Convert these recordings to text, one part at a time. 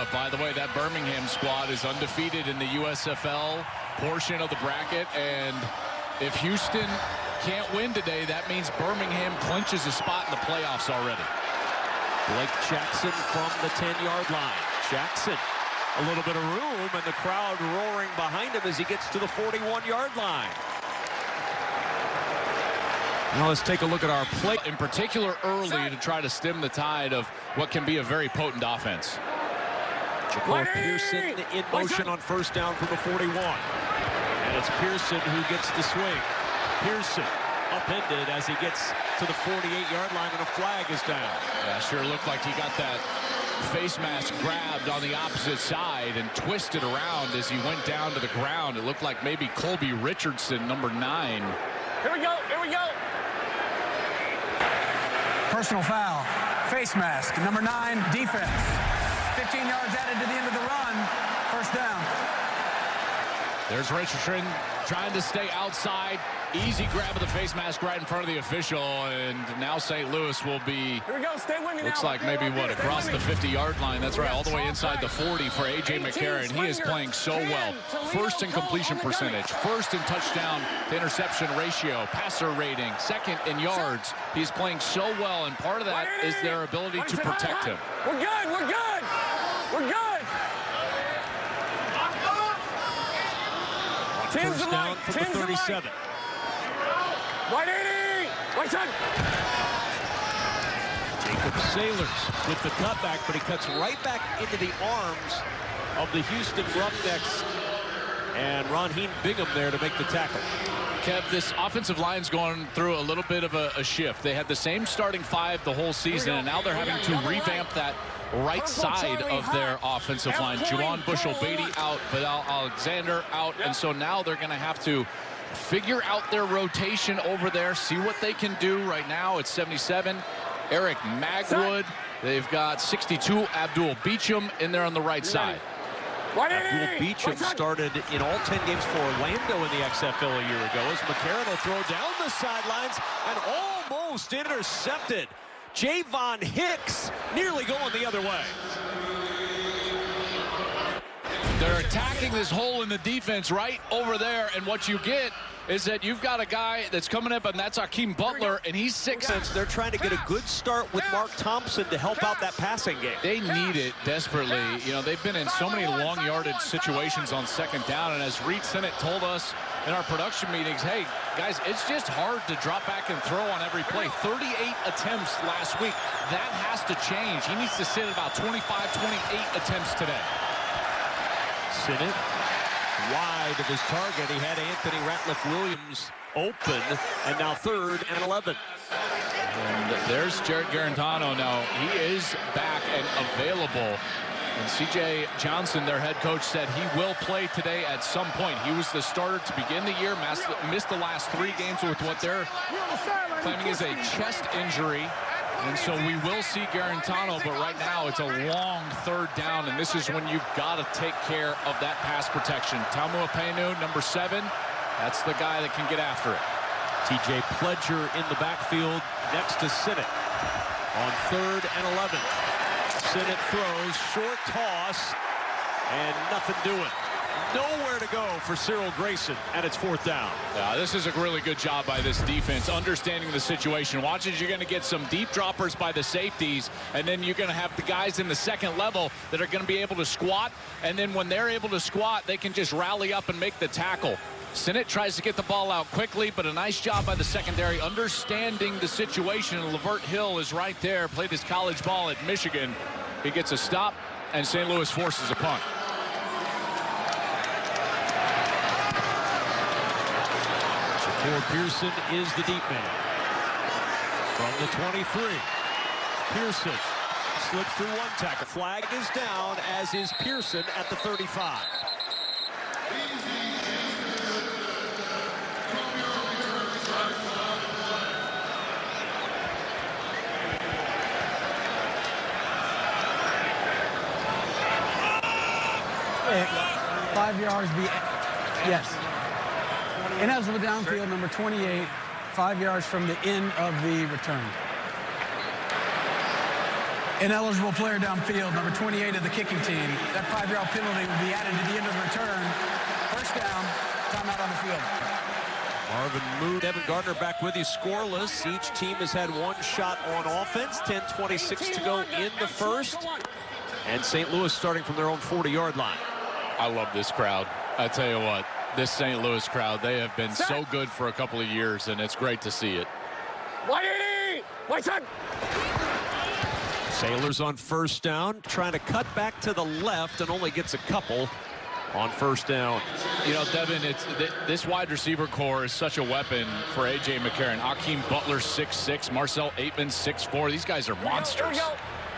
But by the way, that Birmingham squad is undefeated in the USFL portion of the bracket, and if Houston can't win today, that means Birmingham clinches a spot in the playoffs already. Blake Jackson from the 10-yard line. Jackson, a little bit of room, and the crowd roaring behind him as he gets to the 41-yard line. Now let's take a look at our play. In particular early to try to stem the tide of what can be a very potent offense. Jacob Pearson in motion on first down from the 41. And it's Pearson who gets the swing. Pearson upended as he gets to the 48-yard line, and a flag is down. Yeah, sure looked like he got that face mask grabbed on the opposite side and twisted around as he went down to the ground. It looked like maybe Colby Richardson, number 9. Here we go, here we go. Personal foul, face mask, number 9, defense. 15 yards added to the end of the run, first down. There's Richardson trying to stay outside. Easy grab of the face mask right in front of the official, and now St. Louis will be, Here we go, stay with me looks now. like maybe what, across the 50-yard line. That's right, all the way inside the 40 for A.J. McCarron. He is playing so well. First in completion percentage, first in touchdown to interception ratio, passer rating, second in yards. He's playing so well, and part of that is their ability to protect him. We're good, we're good, we're good. First down from the 37. Right 80! Right side! Jacob Sailors with the cutback, but he cuts right back into the arms of the Houston Roughnecks. And Ronheen Bingham there to make the tackle. Kev, this offensive line's going through a little bit of a shift. They had the same starting 5 the whole season, and now they're having to revamp that right side of their offensive line. Juwan Bushell-Beatty out, Vidal Alexander out, and so now they're going to have to figure out their rotation over there, see what they can do. Right now it's 77, Eric Magwood. They've got 62, Abdul Beecham in there on the right side. Abdul Beecham started in all 10 games for Orlando in the XFL a year ago, as McCarron will throw down the sidelines and almost intercepted. Javon Hicks nearly going the other way. They're attacking this hole in the defense right over there, and what you get is that you've got a guy that's coming up, and that's Akeem Butler, and he's 6'6". They're trying to get a good start with Mark Thompson to help out that passing game. They need it desperately. You know, they've been in so many long yardage situations on second down, and as Reed Sinnott told us in our production meetings, hey, guys, it's just hard to drop back and throw on every play. 38 attempts last week. That has to change. He needs to sit at about 25, 28 attempts today. Sinnott wide of his target. He had Anthony Ratliff-Williams open, and now 3rd and 11. And there's Jared Garantano now. He is back and available. And C.J. Johnson, their head coach, said he will play today at some point. He was the starter to begin the year, missed the last 3 games with what they're claiming is a chest injury. And so we will see Garantano, but right now it's a long 3rd down, and this is when you've got to take care of that pass protection. Tamu Apenu, number 7, that's the guy that can get after it. TJ Pledger in the backfield next to Sinnott on 3rd and 11. Sinnott throws, short toss, and nothing doing. Nowhere to go for Cyril Grayson, and it's 4th down. This is a really good job by this defense, understanding the situation. Watch as you're going to get some deep droppers by the safeties, and then you're going to have the guys in the second level that are going to be able to squat, and then when they're able to squat, they can just rally up and make the tackle. Sinnott tries to get the ball out quickly, but a nice job by the secondary, understanding the situation. And Lavert Hill is right there, played his college ball at Michigan. He gets a stop, and St. Louis forces a punt. Ford Pearson is the deep man. From the 23, Pearson slips through 1 tackle. Flag is down, as is Pearson at the 35. Hey, 5 yards, yes. Ineligible downfield, number 28, 5 yards from the end of the return. Ineligible player downfield, number 28 of the kicking team. That 5-yard penalty will be added to the end of the return. First down, timeout on the field. Marvin Moon, Evan Gardner back with you, scoreless. Each team has had one shot on offense. 10:26 to go in the first. And St. Louis starting from their own 40-yard line. I love this crowd. I tell you what, this St. Louis crowd, they have been so good for a couple of years, and it's great to see it. 180! White side! Sailors on first down, trying to cut back to the left and only gets a couple on first down. You know, Devin, this wide receiver core is such a weapon for A.J. McCarron. Akeem Butler, 6'6", Marcel Aitman, 6'4". These guys are monsters. Here we go.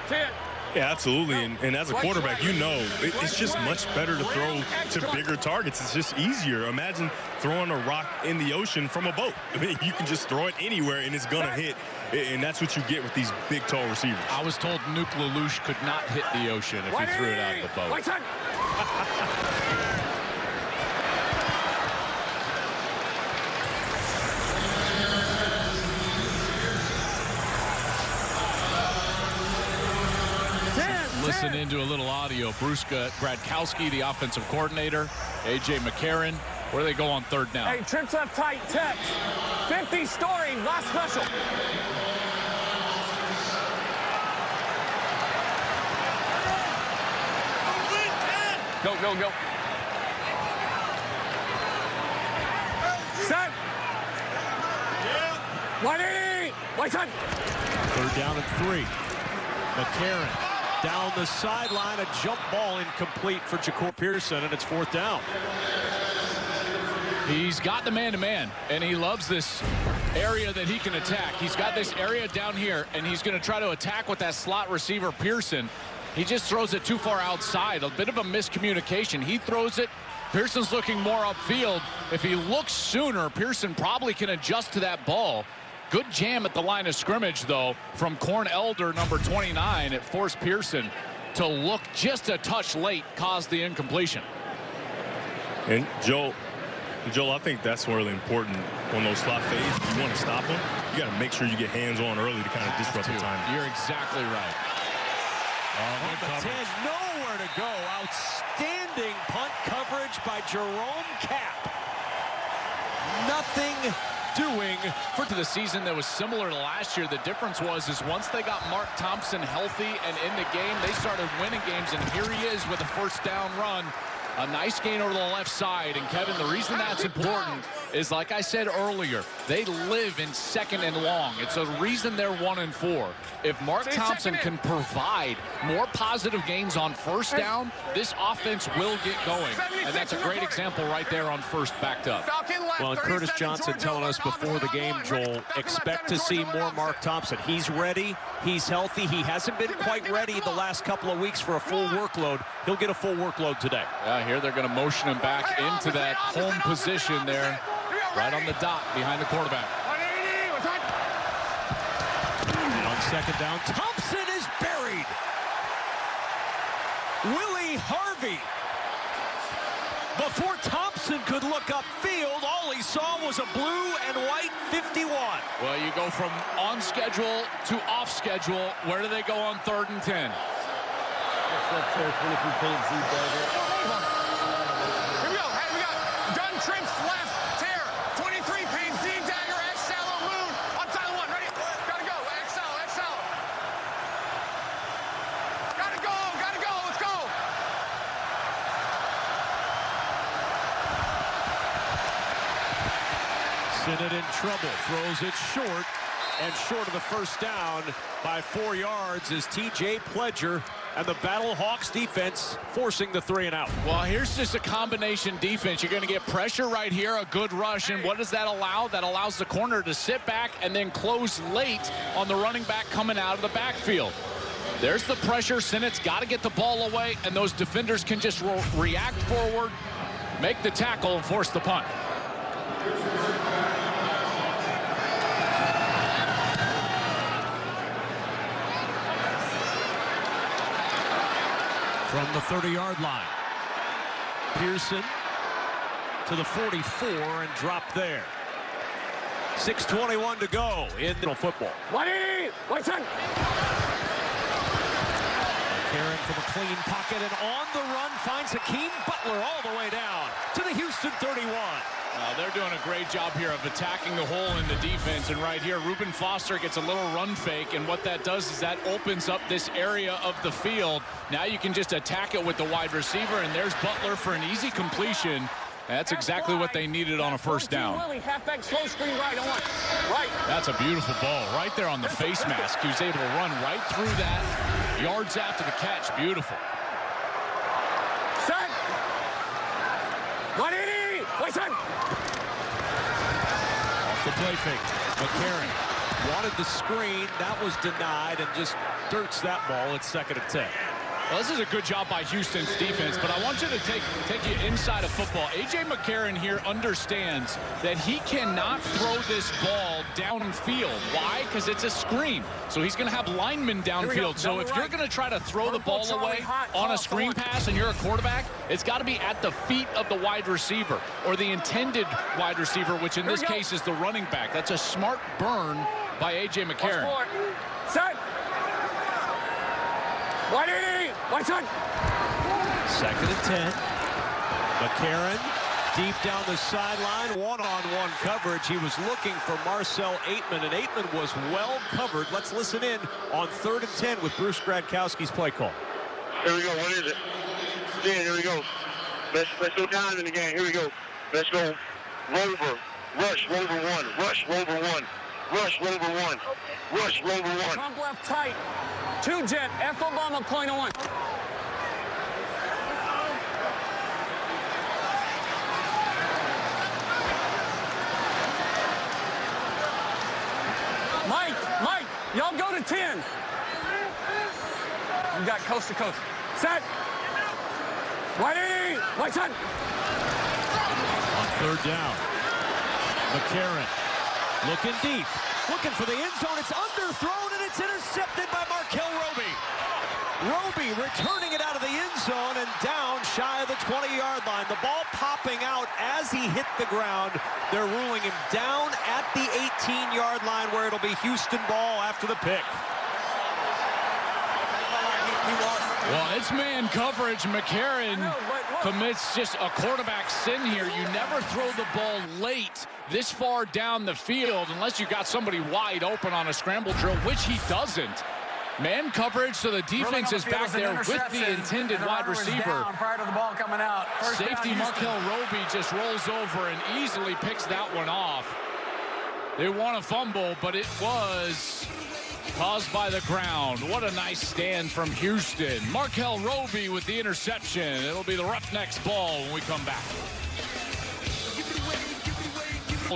10. Yeah, absolutely. And as a quarterback, you know, it's just much better to throw to bigger targets. It's just easier. Imagine throwing a rock in the ocean from a boat. I mean, you can just throw it anywhere and it's going to hit. And that's what you get with these big, tall receivers. I was told Nuke Lelouch could not hit the ocean if he threw it out of the boat. White side! Listen into a little audio. Bruce Gradkowski, the offensive coordinator. A.J. McCarron. Where do they go on third down? Hey, trips up tight, text. 50 story, last special. Go, go, go. Set. 180. White side. Third down and 3. McCarron down the sideline, a jump ball incomplete for Ja'Cour Pearson, and it's fourth down. He's got the man-to-man, and he loves this area that he can attack. He's got this area down here, and he's going to try to attack with that slot receiver, Pearson. He just throws it too far outside. A bit of a miscommunication. He throws it. Pearson's looking more upfield. If he looks sooner, Pearson probably can adjust to that ball. Good jam at the line of scrimmage, though, from Corn Elder, number 29. It forced Pearson to look just a touch late, caused the incompletion. And Joel, I think that's really important on those slot fades. If you want to stop them, you got to make sure you get hands on early to kind of disrupt the timing. You're exactly right. On the 10, nowhere to go. Outstanding punt coverage by Jerome Cap. Nothing doing For the season that was similar to last year. The difference was once they got Mark Thompson healthy and in the game, they started winning games, and here he is with a first down run. A nice gain over the left side. And Kevin, the reason that's important is, like I said earlier, they live in second and long. It's a reason they're 1-4. If Mark Thompson can provide more positive gains on first down, this offense will get going. And that's a great example right there on first backed up. Well, and Curtis Johnson telling us before the game, Joel, expect to see more Mark Thompson. He's ready. He's healthy. He hasn't been quite ready the last couple of weeks for a full workload. He'll get a full workload today. Here they're going to motion him back into that home position there, right on the dot behind the quarterback. And on second down, Thompson is buried. Willie Harvey. Before Thompson could look upfield, all he saw was a blue and white 51. Well, you go from on schedule to off schedule. Where do they go on 3rd and 10? Sinnott in trouble, throws it short, and short of the first down by 4 yards is T.J. Pledger and the Battlehawks defense forcing the 3-and-out. Well, here's just a combination defense. You're going to get pressure right here, a good rush, and what does that allow? That allows the corner to sit back and then close late on the running back coming out of the backfield. There's the pressure. Sinnott's got to get the ball away, and those defenders can just react forward, make the tackle, and force the punt. From the 30-yard line, Pearson to the 44 and dropped there. 6:21 to go in football. 180, white side. McCarron from a clean pocket and on the run finds Hakeem Butler all the way down to the Houston 31. They're doing a great job here of attacking the hole in the defense. And right here, Reuben Foster gets a little run fake. And what that does is that opens up this area of the field. Now you can just attack it with the wide receiver. And there's Butler for an easy completion. That's exactly what they needed on a first down. Halfback slow screen right on. Right. That's a beautiful ball right there on the face mask. He was able to run right through that. Yards after the catch. Beautiful. Set. 180. Wait, set. Off the play fake. McCarron wanted the screen. That was denied and just dirts that ball. It's 2nd and 10. Well, this is a good job by Houston's defense, but I want you to take you inside of football. A.J. McCarron here understands that he cannot throw this ball downfield. Why? Because it's a screen. So he's going to have linemen downfield. So if you're going to try to throw the ball away on a screen pass and you're a quarterback, it's got to be at the feet of the wide receiver or the intended wide receiver, which in this case is the running back. That's a smart burn by A.J. McCarron. Set. 180. What's on? 2nd and 10. McCarron deep down the sideline, one-on-one coverage. He was looking for Marcel Aitman, and Aitman was well covered. Let's listen in on 3rd and 10 with Bruce Gradkowski's play call. Here we go. What is it? 10. Here we go. Let's go down in the game. Here we go. Let's go. Rover. Rush. Rover 1. Rush. Rover 1. Rush. Rover 1. Rush. Rover 1. Trump left tight. 2 jet. F Obama point on 1. Mike, y'all go to 10. You got coast to coast. Set. 180. White set. On 3rd down. McCarron looking deep. Looking for the end zone. It's underthrown and it's intercepted by Markel Roby. Roby returning it out of the end zone and down shy of the 20-yard line. The ball popping out as he hit the ground. They're ruling him down at the 18-yard line where it'll be Houston ball after the pick. Well, it's man coverage. McCarron commits just a quarterback sin here. You never throw the ball late this far down the field unless you got somebody wide open on a scramble drill, which he doesn't. Man coverage, so the defense is back there with the intended wide receiver. Prior to the ball coming out. Safety Markel Roby just rolls over and easily picks that one off. They want a fumble, but it was caused by the ground. What a nice stand from Houston. Markel Roby with the interception. It'll be the Roughnecks ball when we come back.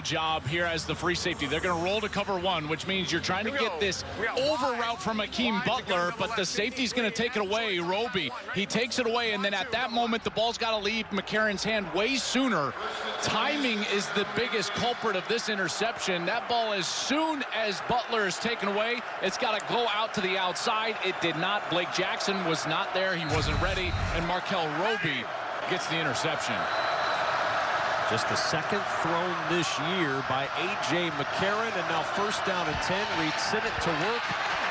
Job here as the free safety. They're going to roll to cover 1, which means you're trying to get this over route from Hakeem Butler, but the safety's going to take it away. Roby, he takes it away, and then at that moment, the ball's got to leave McCarron's hand way sooner. Timing is the biggest culprit of this interception. That ball, as soon as Butler is taken away, it's got to go out to the outside. It did not. Blake Jackson was not there. He wasn't ready, and Markel Roby gets the interception. Just the 2nd thrown this year by A.J. McCarron, and now 1st down and 10. Reed Sinnott to work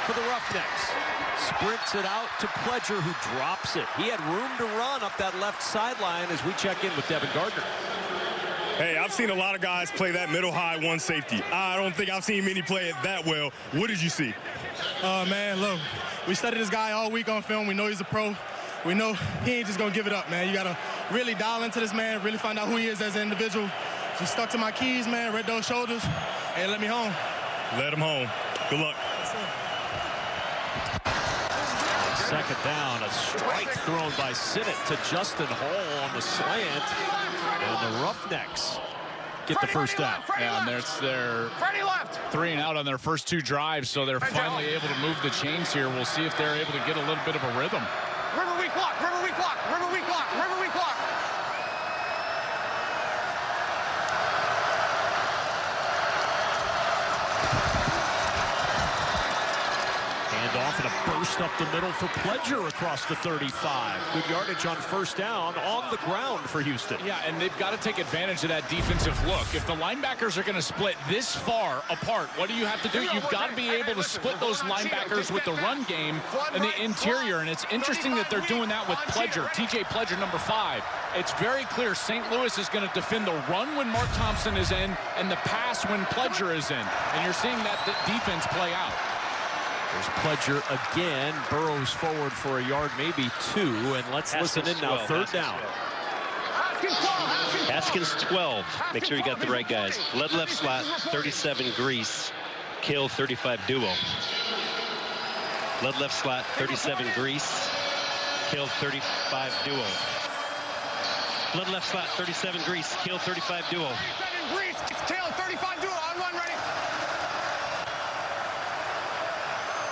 for the Roughnecks. Sprints it out to Pledger, who drops it. He had room to run up that left sideline as we check in with Devin Gardner. Hey, I've seen a lot of guys play that middle-high 1 safety. I don't think I've seen many play it that well. What did you see? Man, look, we studied this guy all week on film. We know he's a pro. We know he ain't just going to give it up, man. You got to really dial into this man, really find out who he is as an individual. Just stuck to my keys, man, read those shoulders, and let me home. Let him home. Good luck. 2nd down, a strike thrown by Sinnott to Justin Hall on the slant, and the Roughnecks get the 1st down. Yeah, and they're 3 and out on their first 2 drives, so they're finally able to move the chains here. We'll see if they're able to get a little bit of a rhythm. River weak lock. River weak lock. River weak lock. River weak lock. Hand off and a burst Just up the middle for Pledger across the 35. Good yardage on first down on the ground for Houston. Yeah, and they've got to take advantage of that defensive look. If the linebackers are going to split this far apart, what do you have to do? You've got to be able to split those linebackers with the run game and the interior. And it's interesting that they're doing that with Pledger, TJ Pledger, number 5. It's very clear St. Louis is going to defend the run when Mark Thompson is in and the pass when Pledger is in. And you're seeing that defense play out. There's Pledger again. Burrows forward for a yard, maybe 2. And let's listen in now. 3rd down. Haskins 12. Make sure you got the right guys. Lead left slot, 37 Grease. Kill 35 Duo. Lead left slot, 37 Grease. Kill 35 Duo. Lead left slot, 37 Grease. Kill 35 Duo. 37 Grease. Kill 35 Duo. On one, ready.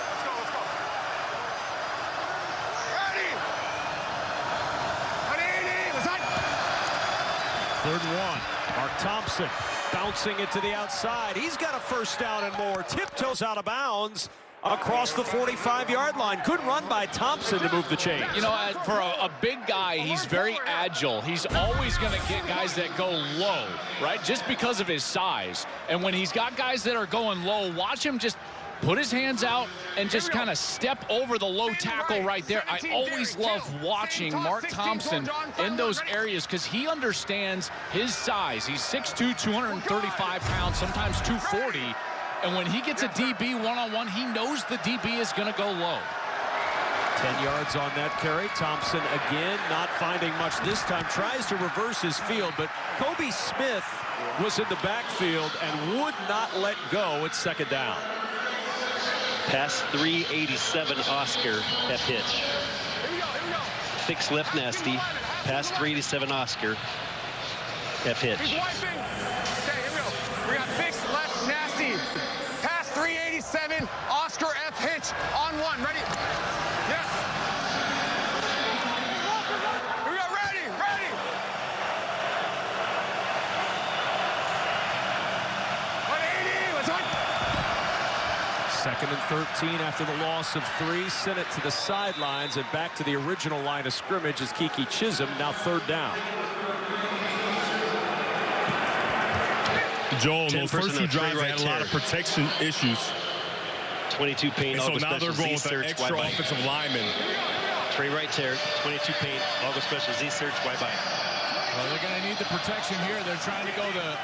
Let's go. Ready. 180. Was that? 3rd and 1. Mark Thompson bouncing it to the outside. He's got a first down and more. Tiptoes out of bounds across the 45-yard line. Good run by Thompson to move the chains. You know, for a big guy, he's very agile. He's always going to get guys that go low, right? Just because of his size. And when he's got guys that are going low, watch him just put his hands out and just kind of step over the low tackle right there. I always love watching Mark Thompson in those areas because he understands his size. He's 6'2", 235 pounds, sometimes 240. And when he gets a DB one-on-one, he knows the DB is going to go low. 10 yards on that carry. Thompson again not finding much this time. Tries to reverse his field, but Kobe Smith was in the backfield and would not let go at 2nd down. Pass 387 Oscar at pitch. Fix left nasty. Pass 387 Oscar at pitch. Okay, here we go. We got fix left nasty. Pass 387 Oscar F Hitch on 1. Ready? Yes. Here we go. Ready. 180. Let's go. 2nd and 13 after the loss of 3. Sent it to the sidelines and back to the original line of scrimmage is Kiki Chisholm. Now 3rd down. Joel, those first 2 drives had a lot of protection issues. 22 paint. And so now they're going with an extra offensive lineman. Trey right tear. 22 paint. All-go special Z search. Wide bite. Well, they're going to need the protection here. They're trying to go to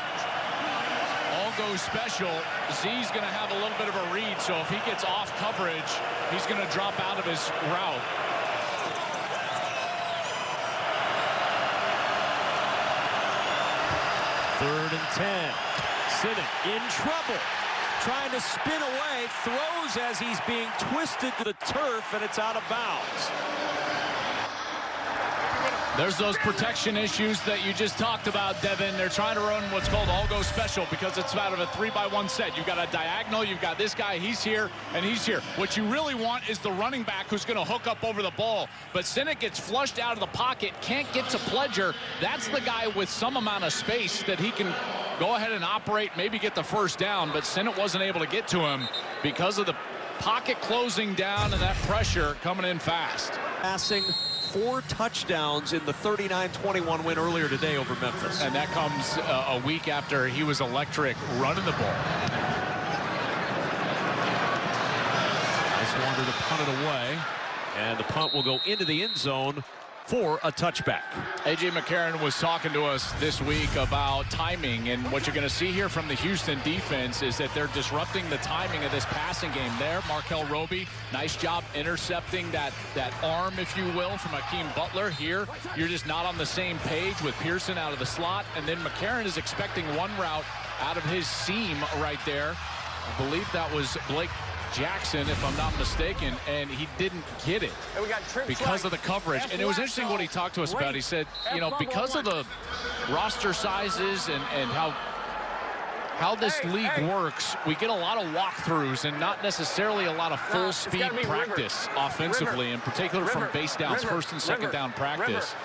all-go special. Z's going to have a little bit of a read, so if he gets off coverage, he's going to drop out of his route. Third and 10. Sinnott in trouble. Trying to spin away. Throws as he's being twisted to the turf, and it's out of bounds. There's those protection issues that you just talked about, Devin. They're trying to run what's called all-go special because it's out of a 3-by-1 set. You've got a diagonal, you've got this guy, he's here, and he's here. What you really want is the running back who's going to hook up over the ball. But Sinnott gets flushed out of the pocket, can't get to Pledger. That's the guy with some amount of space that he can go ahead and operate, maybe get the first down. But Sinnott wasn't able to get to him because of the pocket closing down and that pressure coming in fast. Passing 4 touchdowns in the 39-21 win earlier today over Memphis. And that comes a week after he was electric running the ball. Nice wonder to punt it away. And the punt will go into the end zone for a touchback. A.J. McCarron was talking to us this week about timing, and what you're going to see here from the Houston defense is that they're disrupting the timing of this passing game there. Markel Roby, nice job intercepting that arm, if you will, from Hakeem Butler. Here, you're just not on the same page with Pearson out of the slot, and then McCarron is expecting one route out of his seam right there. I believe that was Blake Jackson, if I'm not mistaken, and he didn't get it because of the coverage. And it was interesting what he talked to us about. He said, you know, because of the roster sizes and how how this league works, we get a lot of walkthroughs and not necessarily a lot of full-speed practice offensively, in particular from base downs, first and second down practice.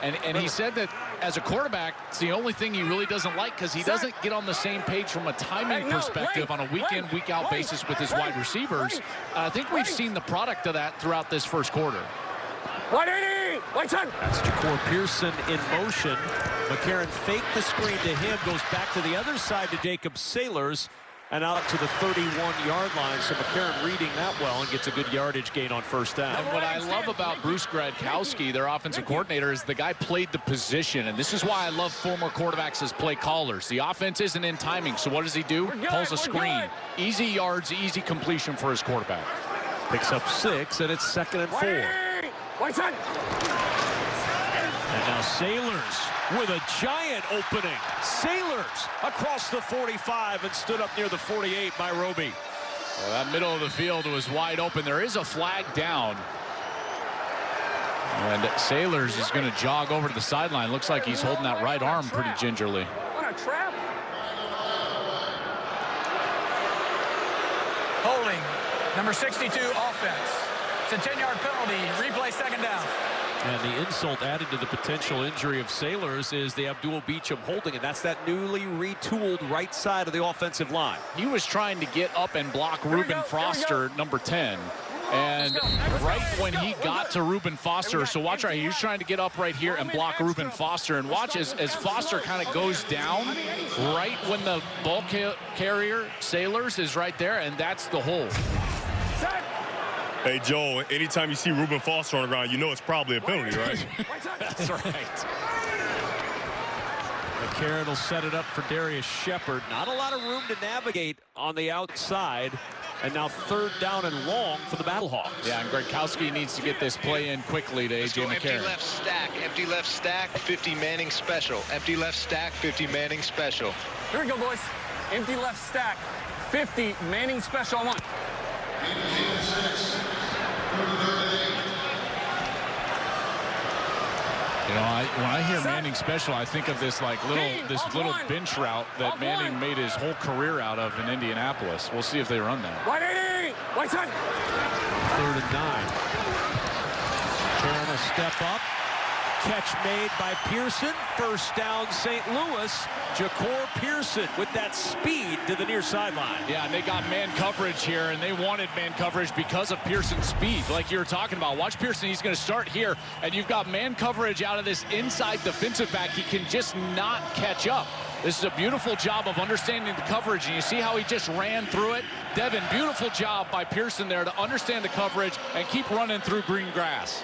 And he said that as a quarterback, it's the only thing he really doesn't like because he doesn't get on the same page from a timing perspective on a week-in, week-out basis with his wide receivers. I think we've seen the product of that throughout this first quarter. 180! That's Ja'Cour Pearson in motion. McCarron faked the screen to him, goes back to the other side to Jacob Sailors, and out to the 31-yard line. So McCarron reading that well and gets a good yardage gain on first down. And what I love about Bruce Gradkowski, their offensive coordinator, is the guy played the position. And this is why I love former quarterbacks as play callers. The offense isn't in timing, so what does he do? Calls a screen. Easy yards, easy completion for his quarterback. Picks up 6, and it's 2nd and 4. And now Sailors with a giant opening. Sailors across the 45 and stood up near the 48 by Roby. Well, that middle of the field was wide open. There is a flag down. And Sailors is going to jog over to the sideline. Looks like he's holding that right arm pretty gingerly. What a trap. Holding. Number 62, offense. It's a 10-yard penalty. Replay, second down. And the insult added to the potential injury of Sailors is the Abdul Beecham holding, and that's that newly retooled right side of the offensive line. He was trying to get up and block Reuben Foster, number 10. And right when he got to Reuben Foster, so watch right, he was trying to get up right here and block Reuben Foster. And watch as Foster kind of goes down right when the ball carrier, Sailors, is right there, and that's the hold. Hey, Joel, anytime you see Reuben Foster on the ground, you know it's probably a penalty, right? That's right. McCarron will set it up for Darius Shepard. Not a lot of room to navigate on the outside. And now 3rd down and long for the Battlehawks. Yeah, and Gradkowski needs to get this play in quickly to A.J. McCarron. Empty left stack, 50 Manning special. Empty left stack, 50 Manning special. Here we go, boys. Empty left stack, 50 Manning special on 1. You know, when I hear Manning special, I think of this little bench route that Manning made his whole career out of in Indianapolis. We'll see if they run that. 180! White side! 3rd and 9. Karen a step up. Catch made by Pearson. 1st down, St. Louis. Ja'Cour Pearson with that speed to the near sideline. Yeah, and they got man coverage here, and they wanted man coverage because of Pearson's speed, like you were talking about. Watch Pearson, he's going to start here, and you've got man coverage out of this inside defensive back. He can just not catch up. This is a beautiful job of understanding the coverage, and you see how he just ran through it. Devin, beautiful job by Pearson there to understand the coverage and keep running through green grass.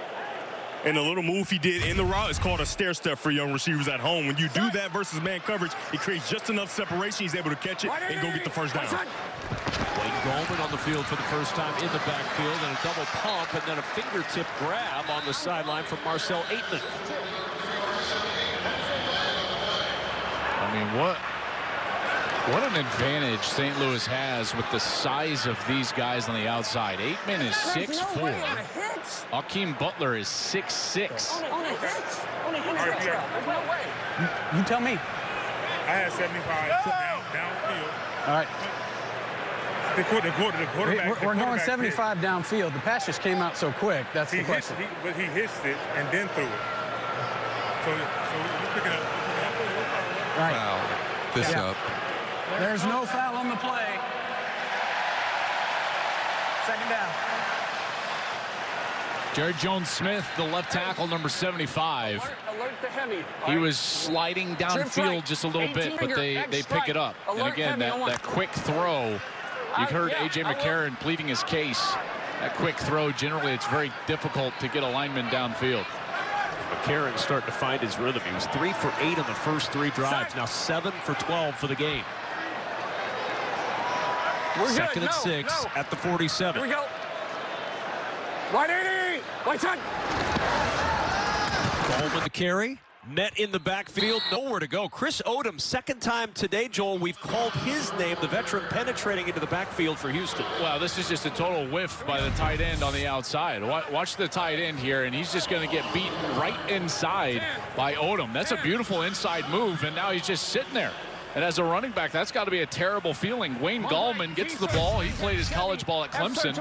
And the little move he did in the route is called a stair step for young receivers at home. When you do that versus man coverage, it creates just enough separation. He's able to catch it and go get the first down. Wayne Gallman on the field for the first time in the backfield, and a double pump and then a fingertip grab on the sideline from Marcel Aitman. I mean, what an advantage St. Louis has with the size of these guys on the outside. Aitman is 6'4". Akeem Butler is 6'6". You tell me. I had 75 downfield. All right. The quarterback. We're going 75 downfield. The pass just came out so quick. That's the question. But he hitched it and then threw it. So you pick it up. Right. Foul. This up. There's no foul on the play. 2nd down. Jared Jones-Smith, the left tackle, number 75. Alert the Hemi. He was sliding downfield just a little bit, but they pick it up. And again, that quick throw, you've heard A.J. McCarron pleading his case. That quick throw, generally, it's very difficult to get a lineman downfield. McCarron starting to find his rhythm. He was 3 for 8 on the first 3 drives. Now 7 for 12 for the game. 2nd and 6 at the 47. Here we go. 180! White side! Coleman the carry. Met in the backfield. Nowhere to go. Chris Odom, 2nd time today, Joel. We've called his name, the veteran penetrating into the backfield for Houston. Well, this is just a total whiff by the tight end on the outside. Watch the tight end here, and he's just going to get beaten right inside by Odom. That's a beautiful inside move, and now he's just sitting there. And as a running back, that's got to be a terrible feeling. Wayne Gallman gets the ball. He played his college ball at Clemson.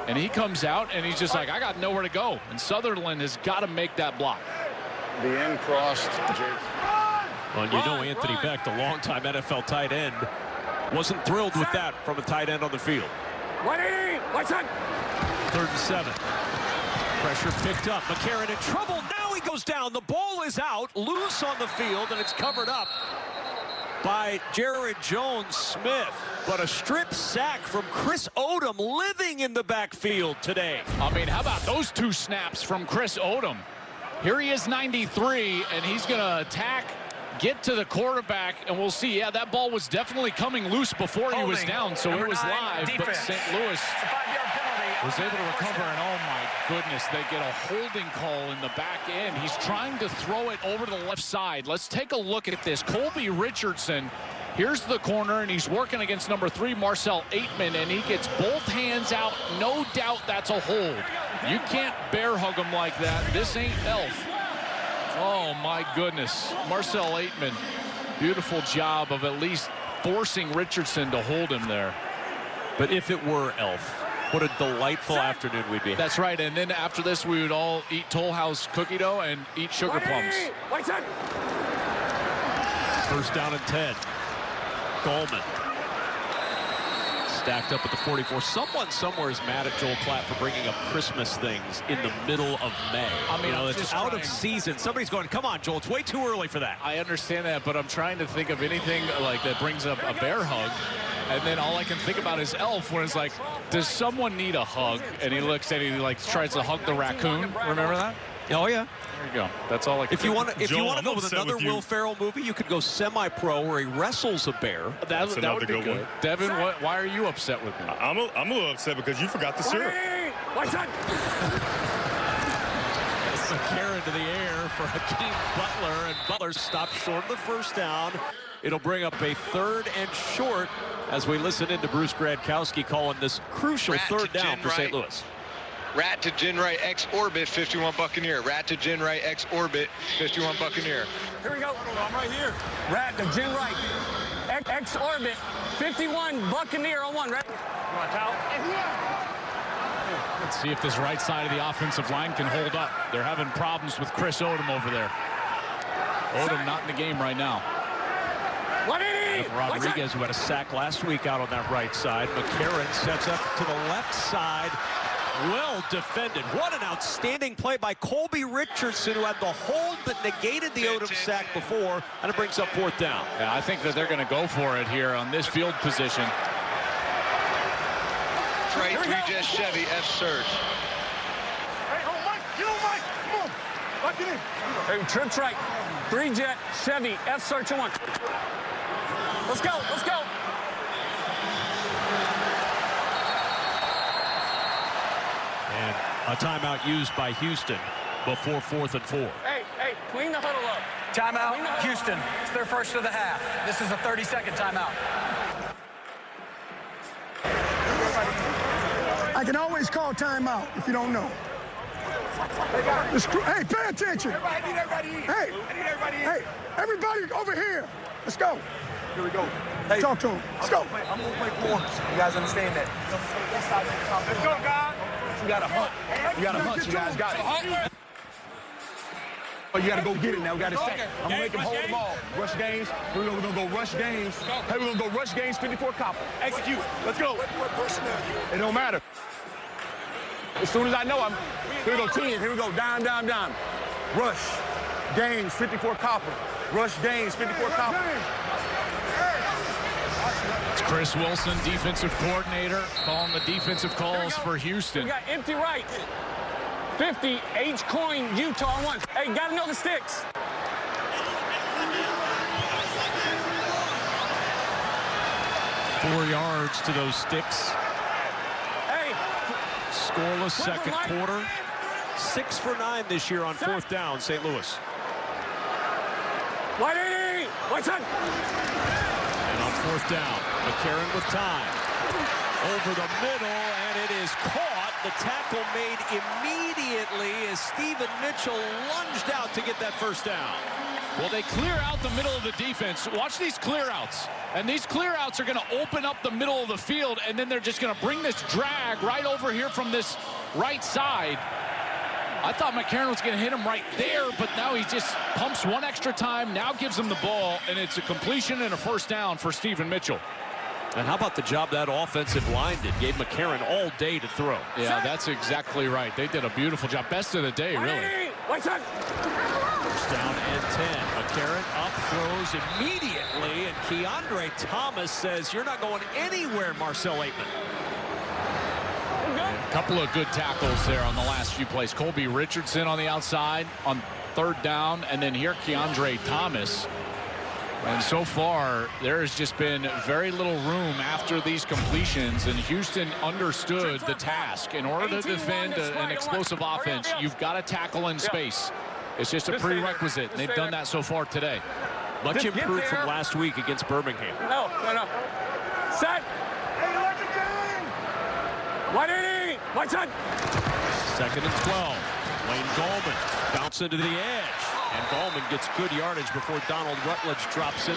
And he comes out, and he's just like, I got nowhere to go. And Sutherland has got to make that block. The end crossed. Well, you know Anthony Beck, the longtime NFL tight end, wasn't thrilled with that from a tight end on the field. 3rd and 7. Pressure picked up. McCarron in trouble. Now he goes down. The ball is out, loose on the field, and it's covered up by Jared Jones-Smith. But a strip sack from Chris Odom, living in the backfield today. I mean, how about those 2 snaps from Chris Odom? Here he is, 93, and he's going to attack, get to the quarterback, and we'll see. Yeah, that ball was definitely coming loose before he was down, so it was live. But St. Louis was able to recover, and oh my goodness, they get a holding call in the back end. He's trying to throw it over to the left side. Let's take a look at this. Colby Richardson, here's the corner, and he's working against number 3, Marcel Aitman, and he gets both hands out. No doubt that's a hold. You can't bear hug him like that. This ain't Elf. Oh my goodness. Marcel Aitman, beautiful job of at least forcing Richardson to hold him there. But if it were Elf, what a delightful afternoon we'd be. That's right, and then after this we would all eat Toll House cookie dough and eat sugar plums. 1st down and 10. Gallman stacked up at the 44. Someone somewhere is mad at Joel Klatt for bringing up Christmas things in the middle of May. I mean, it's out of season. Somebody's going, come on, Joel, it's way too early for that. I understand that, but I'm trying to think of anything like that brings up a bear hug. And then all I can think about is Elf, when it's like, does someone need a hug? And he looks and he like tries to hug the raccoon. Remember that? Oh yeah. There you go. That's all I can think. If you want to go with another Will Ferrell movie, you could go Semi-Pro, where he wrestles a bear. That would be good. Devin, why are you upset with me? I'm a little upset because you forgot the syrup. McCarron to the air for Hakeem Butler, and Butler stops short of the 1st down. It'll bring up a 3rd and short as we listen into Bruce Gradkowski calling this crucial 3rd down for St. Louis. Rat to Gin right X orbit 51 Buccaneer. Rat to Gin right X orbit 51 Buccaneer. Here we go. I'm right here. Rat to Gin right X orbit 51 Buccaneer on 1. Right. You want to towel? Let's see if this right side of the offensive line can hold up. They're having problems with Chris Odom over there. Odom not in the game right now. Rodriguez, who had a sack last week out on that right side. McCarron sets up to the left side. Well defended. What an outstanding play by Colby Richardson, who had the hold that negated the Odom sack before, and it brings up 4th down. Yeah, I think that they're going to go for it here on this field position. Trey 3 Jet Chevy F surge. Hey, Mike, get on Mike. Come on. Lock it in. Hey, trips right. 3 Jet Chevy F search 1. Let's go. Let's go. And a timeout used by Houston before 4th and 4. Hey, clean the huddle up. Timeout, Houston. It's their 1st of the half. This is a 30-second timeout. I can always call timeout if you don't know. Hey, pay attention. Hey, everybody over here. Let's go. Here we go. Hey, talk to him. Let's go. I'm going to play more. You guys understand that? Let's go, guys. You got to hunt. You got to hunt. You guys got it. Oh, you got to go get it now. We got to set. I'm going to make him hold the ball. Rush games. We're going to go rush games. Hey, we're going to go rush games, 54 copper. Execute. Let's go. What personnel? It don't matter. As soon as I know, here we go, 10. Here we go. Down. Rush games, 54 copper. Rush games, 54 copper. It's Chris Wilson, defensive coordinator, calling the defensive calls for Houston. We got empty right. 50, H coin, Utah on 1. Hey, got to know the sticks. Four yards to those sticks. Hey. Scoreless second quarter. 6 for 9 this year on 4th down, St. Louis. What's up? And on 4th down, McCarron with time. Over the middle, and it is caught The tackle made immediately as Stephen Mitchell lunged out to get that first down. Well, they clear out the middle of the defense. Watch these clear outs. And these clear outs are going to open up the middle of the field, and then they're just going to bring this drag right over here from this right side. I thought McCarron was going to hit him right there, but now he just pumps one extra time, now gives him the ball, and it's a completion and a first down for Stephen Mitchell. And how about the job that offensive line did? Gave McCarron all day to throw. Yeah, that's exactly right. They did a beautiful job. Best of the day, really. First down and 10. McCarron up, throws immediately, and Keandre Thomas says, "You're not going anywhere, Marcel Aitman." A couple of good tackles there on the last few plays. Colby Richardson on the outside on third down, and then here Keandre Thomas. And so far, there has just been very little room after these completions, and Houston understood the task. In order to defend an explosive offense, you've got to tackle in space. It's just a prerequisite, and they've done that so far today. Much improved from last week against Birmingham. No. Set. White side. Second and 12. Wayne Gallman bounce into the edge. And Gallman gets good yardage before Donald Rutledge drops in.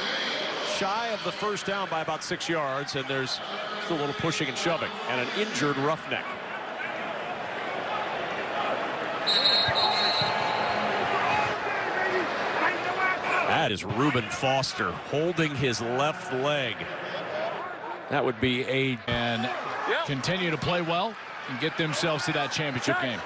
Shy of the first down by about 6 yards, and there's still a little pushing and shoving. And an injured Roughneck. That is Reuben Foster holding his left leg. That would be a... And continue to play well and get themselves to that championship game.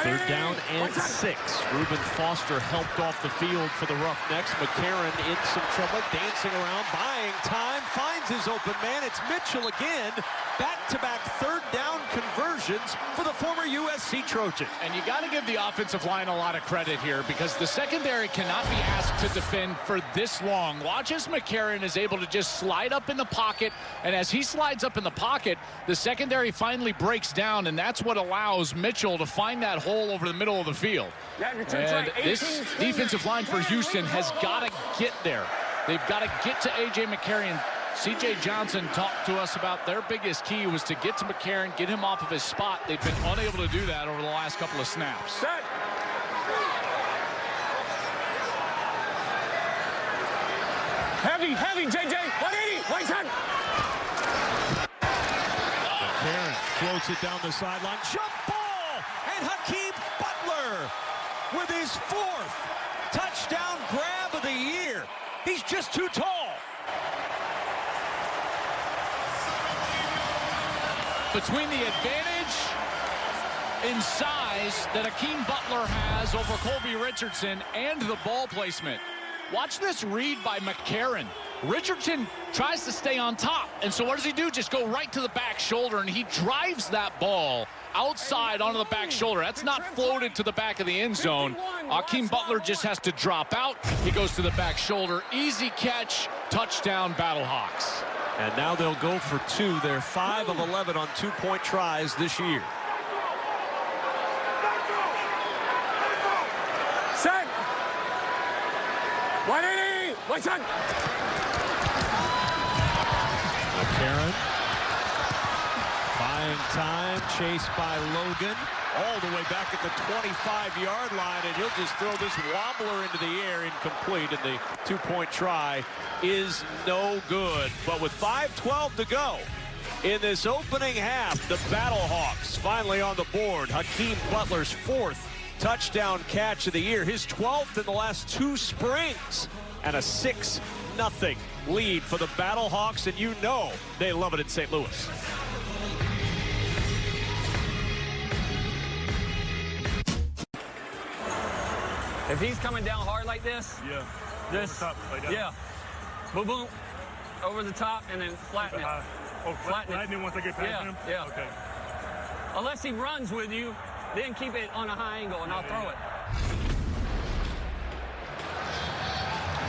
Third down and 6. Reuben Foster helped off the field for the Roughnecks. McCarron in some trouble, dancing around, buying time, finds his open man. It's Mitchell again. Back-to-back third down conversions for the former USC Trojan. And you got to give the offensive line a lot of credit here, because the secondary cannot be asked to defend for this long. Watch as McCarron is able to just slide up in the pocket, and as he slides up in the pocket, the secondary finally breaks down, and that's what allows Mitchell to find that hole over the middle of the field. And this defensive line for Houston has got to get there. They've got to get to A.J. McCarron. C.J. Johnson talked to us about their biggest key was to get to McCarron, get him off of his spot. They've been unable to do that over the last couple of snaps. Set. Heavy, J.J. 180, right side. McCarron floats it down the sideline. Jump ball! And Hakeem Butler with his 4th touchdown grab of the year. He's just too tall. Between the advantage in size that Hakeem Butler has over Colby Richardson and the ball placement. Watch this read by McCarron. Richardson tries to stay on top, and so what does he do? Just go right to the back shoulder, and he drives that ball outside onto the back shoulder. That's not floated to the back of the end zone. Hakeem Butler just has to drop out. He goes to the back shoulder. Easy catch, touchdown, Battlehawks. And now they'll go for 2. They're 5 of 11 on 2-point tries this year. Set. 180. White side. McCarron buying time, chased by Logan, all the way back at the 25-yard line, and he'll just throw this wobbler into the air, incomplete, and the 2-point try is no good. But with 5:12 to go in this opening half, the Battlehawks finally on the board. Hakeem Butler's 4th touchdown catch of the year, his 12th in the last 2 springs, and a 6-0 lead for the Battlehawks, and you know they love it in St. Louis. If he's coming down hard like this, this, boom, boom, over the top, and then flatten it. Flatten it once I get past him? Yeah. Okay. Unless he runs with you, then keep it on a high angle, and I'll throw it.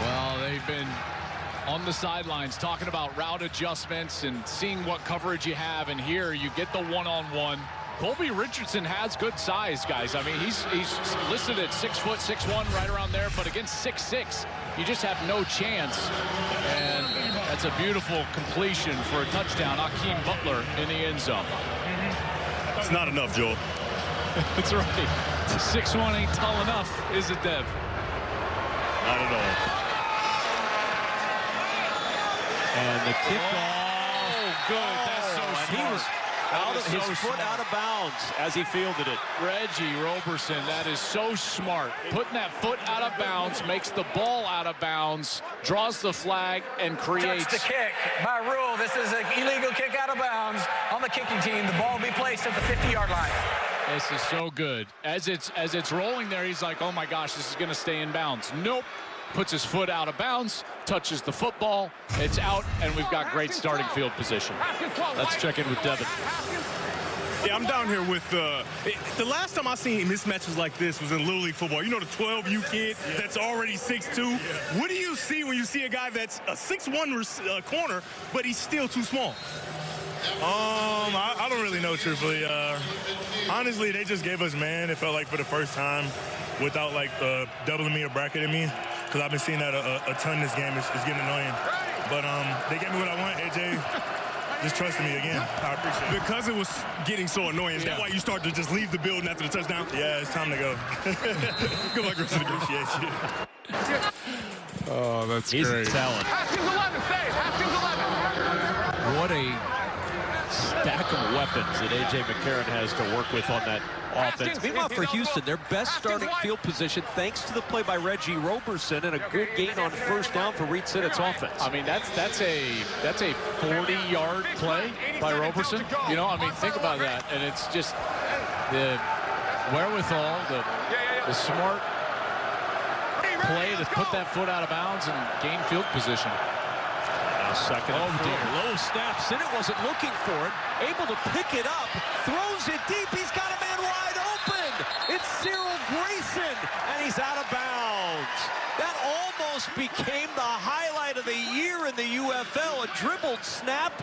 Well, they've been on the sidelines talking about route adjustments and seeing what coverage you have, and here you get the one-on-one. Colby Richardson has good size, guys. I mean, he's listed at 6 foot, 6'1", right around there, but against 6'6", you just have no chance. And That's a beautiful completion for a touchdown. Akeem Butler in the end zone. It's not enough, Joel. That's right. 6'1" ain't tall enough, is it, Dev? Not at all. And the kickoff. Oh, good. That's so smart. He was his foot out of bounds as he fielded it. Reggie Roberson, that is so smart. Putting that foot out of bounds, makes the ball out of bounds, draws the flag, and creates. Touch the kick. By rule, this is an illegal kick out of bounds on the kicking team. The ball will be placed at the 50-yard line. This is so good. As it's rolling there, he's like, oh my gosh, this is going to stay in bounds. Nope. Puts his foot out of bounds, touches the football, it's out, and we've got great starting field position. Let's check in with Devin. Yeah, I'm down here with the last time I seen mismatches like this was in Little League football. You know, the 12U kid that's already 6'2". Yeah. What do you see when you see a guy that's a 6'1" corner, but he's still too small? I don't really know, truthfully. Honestly, they just gave us man. It felt like for the first time without like doubling me or bracketing me, because I've been seeing that a ton this game. It's getting annoying. But they gave me what I want. AJ just trusted me again. I appreciate it. Because it was getting so annoying, is that why you start to just leave the building after the touchdown? Yeah, it's time to go. Good luck, Richard. Appreciate you. Oh, that's He's great. a talent. Haskins 11, stay. Haskins 11. What a stack of weapons that A.J. McCarron has to work with on that offense. Meanwhile, for Houston, their best starting field position, thanks to the play by Reggie Roberson and a good gain on first down for Reed Sinnett's offense. I mean, that's a 40-yard play by Roberson. You know, I mean, think about that, and it's just the wherewithal, the smart play to put that foot out of bounds and gain field position. Now second and 4. Low snap. Sinnett wasn't looking for it. Able to pick it up. Throws it deep. He's got a man wide open. It's Cyril Grayson. And he's out of bounds. That almost became the highlight of the year in the UFL. A dribbled snap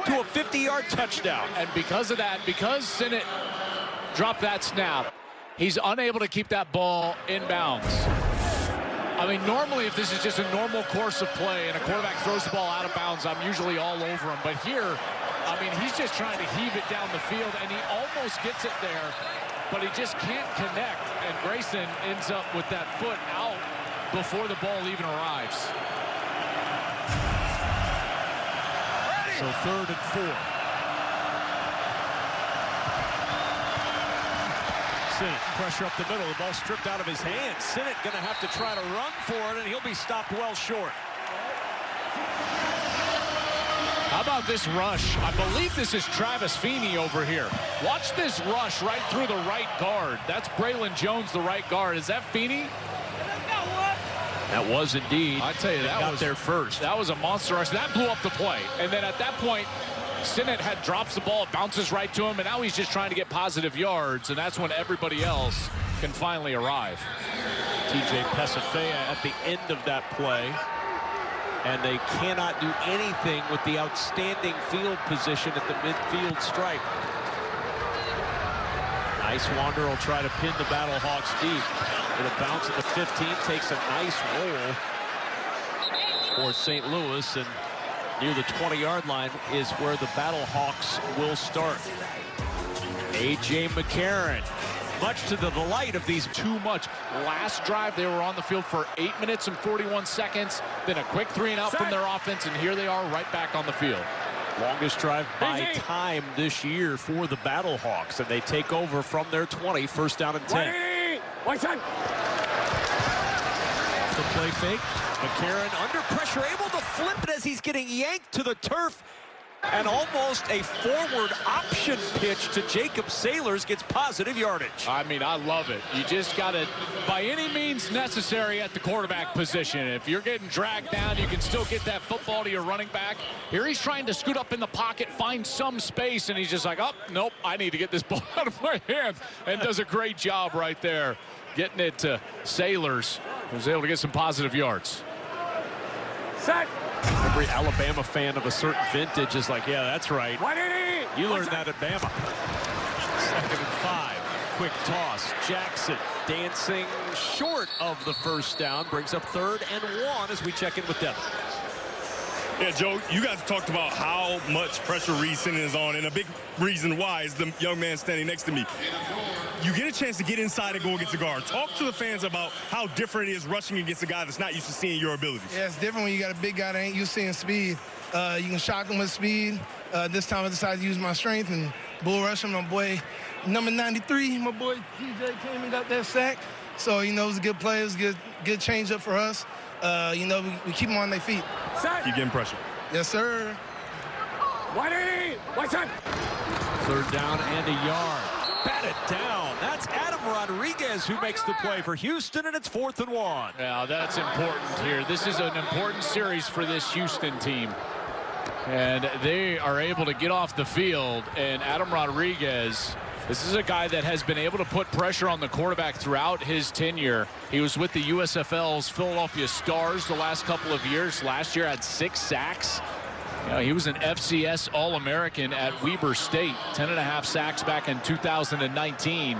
to a 50-yard touchdown. And because of that, because Sinnett dropped that snap, he's unable to keep that ball in bounds. I mean, normally if this is just a normal course of play and a quarterback throws the ball out of bounds, I'm usually all over him. But here, I mean, he's just trying to heave it down the field, and he almost gets it there, but he just can't connect. And Grayson ends up with that foot out before the ball even arrives. So 3rd and 4. Sinnett, pressure up the middle, the ball stripped out of his hands. Sinnett going to have to try to run for it, and he'll be stopped well short. How about this rush? I believe this is Travis Feeney over here. Watch this rush right through the right guard. That's Braylon Jones, the right guard. Is that Feeney? That was indeed. I tell you, that was there first. That was a monster rush. That blew up the play. And then at that point, Sinnett drops the ball, bounces right to him, and now he's just trying to get positive yards, and that's when everybody else can finally arrive. TJ Pesafea at the end of that play, and they cannot do anything with the outstanding field position at the midfield stripe. Nice Wander will try to pin the Battlehawks deep. With a bounce at the 15, takes a nice roll for St. Louis, and near the 20-yard line is where the Battlehawks will start. A.J. McCarron, much to the delight of these. Too much. Last drive, they were on the field for 8 minutes and 41 seconds. Then a quick 3-and-out from their offense, and here they are right back on the field. Longest drive by time this year for the Battlehawks, and they take over from their 20, 1st down and 10. White side. Off the play fake. McCarron under pressure, able to flip it as he's getting yanked to the turf. And almost a forward option pitch to Jacob Sailors gets positive yardage. I mean, I love it. You just got to, by any means necessary at the quarterback position. If you're getting dragged down, you can still get that football to your running back. Here he's trying to scoot up in the pocket, find some space, and he's just like, oh, nope, I need to get this ball out of my hand. And does a great job right there, getting it to Sailors, who's able to get some positive yards. Set. Every Alabama fan of a certain vintage is like, yeah, that's right. You learned that at Bama. 2nd and 5. Quick toss. Jackson dancing short of the 1st down. Brings up 3rd and 1 as we check in with Devin. Yeah, Joe, you guys talked about how much pressure Reed Sinnett is on, and a big reason why is the young man standing next to me. You get a chance to get inside and go against a guard. Talk to the fans about how different it is rushing against a guy that's not used to seeing your abilities. Yeah, it's different when you got a big guy that ain't used to seeing speed. You can shock him with speed. This time I decided to use my strength and bull rush him. My boy, number 93, my boy TJ came and got that sack. So, you know, it was a good play. It was a good change up for us. You know, we keep them on their feet. Keep getting pressure. Yes, sir. White side. Third down and a yard. Bat it down. That's Adam Rodriguez who makes the play for Houston, and it's 4th and 1. Yeah, that's important here. This is an important series for this Houston team. And they are able to get off the field, and Adam Rodriguez, this is a guy that has been able to put pressure on the quarterback throughout his tenure. He was with the USFL's Philadelphia Stars the last couple of years. Last year had 6 sacks. You know, he was an FCS All-American at Weber State, 10.5 sacks back in 2019.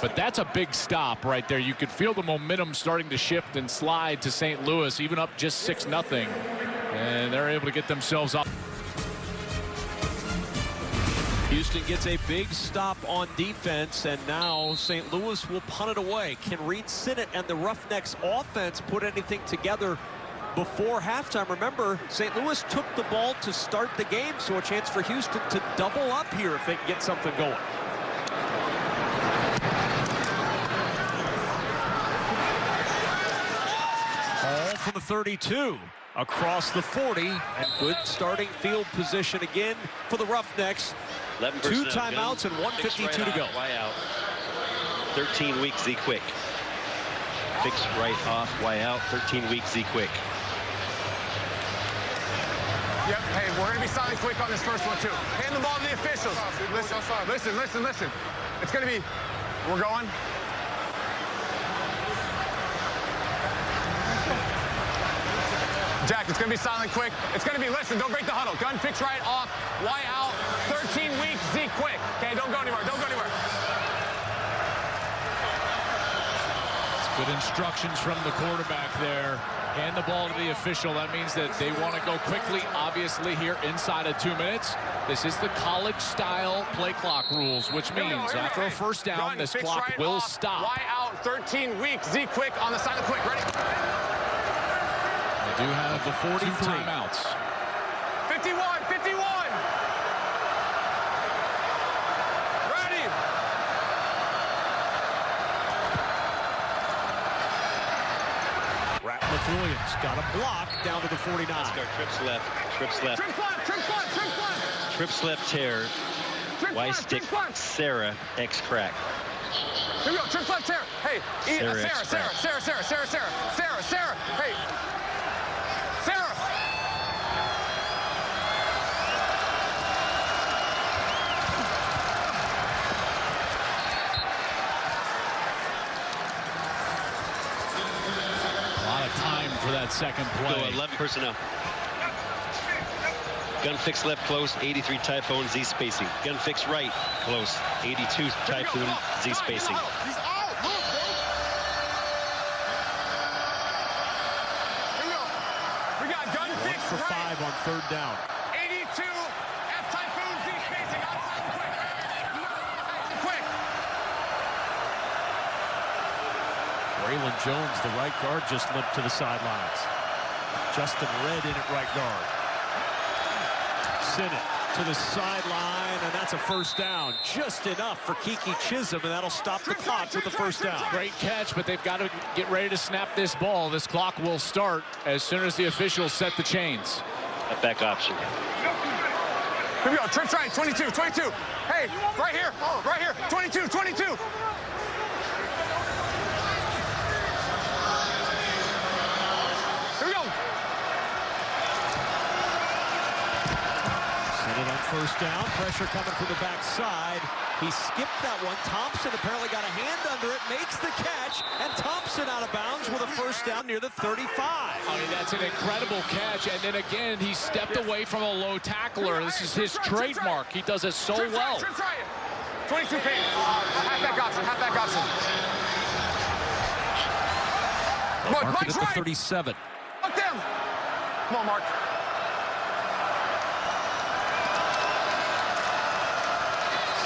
But that's a big stop right there. You could feel the momentum starting to shift and slide to St. Louis, even up just 6-0. And they're able to get themselves up. Houston gets a big stop on defense, and now St. Louis will punt it away. Can Reed Sinnett and the Roughnecks offense put anything together before halftime? Remember, St. Louis took the ball to start the game, so a chance for Houston to double up here if they can get something going. Ball from the 32. Across the 40, and good starting field position again for the Roughnecks. 2 timeouts and 1:52 to go. Why out? 13 week Z quick. Fix right off, why out. 13 week Z quick. Yep, hey, we're going to be silent quick on this first one, too. Hand the ball to the officials. Listen. It's going to be, we're going. Jack, it's going to be silent quick. It's going to be, listen, don't break the huddle. Gun fix right off, Y out, 13 weeks, Z quick. Okay, don't go anywhere, It's good instructions from the quarterback there. Hand the ball to the official. That means that they want to go quickly, obviously, here inside of 2 minutes. This is the college-style play clock rules, which means after a first down, this clock will stop. Y out, 13 weeks, Z quick on the silent quick. Ready? They do have the 43 timeouts. 51. Ready. Williams got a block down to the 49. Trips left. Trips left tear. Y stick. Sarah X crack. Here we go. Trips left tear. Hey, Sarah. Hey, Sarah. For that second play. Go 11 personnel. Gun fix left close, 83 Typhoon Z spacing. Gun fix right close, 82 Typhoon Z spacing. He's out. Look, here we go. We got gun fix 1 for 5 on third down. 82 F Typhoon Z spacing outside quick. Braylon Jones, the right guard, just limped to the sidelines. Justin Red in at right guard. Sinnett to the sideline, and that's a first down. Just enough for Kiki Chisholm, and that'll stop the clock with the first down. Great catch, but they've got to get ready to snap this ball. This clock will start as soon as the officials set the chains. A back option. Here we go. Trips right. 22. Hey, right here. 22. First down, pressure coming from the backside. He skipped that one. Thompson apparently got a hand under it, makes the catch, and Thompson out of bounds with a first down near the 35. I mean, that's an incredible catch, and then again, he stepped away from a low tackler. This is his trademark. He does it so well. 22 feet. Halfback option. Mark it at the 37. Fuck them. Come on, Mark.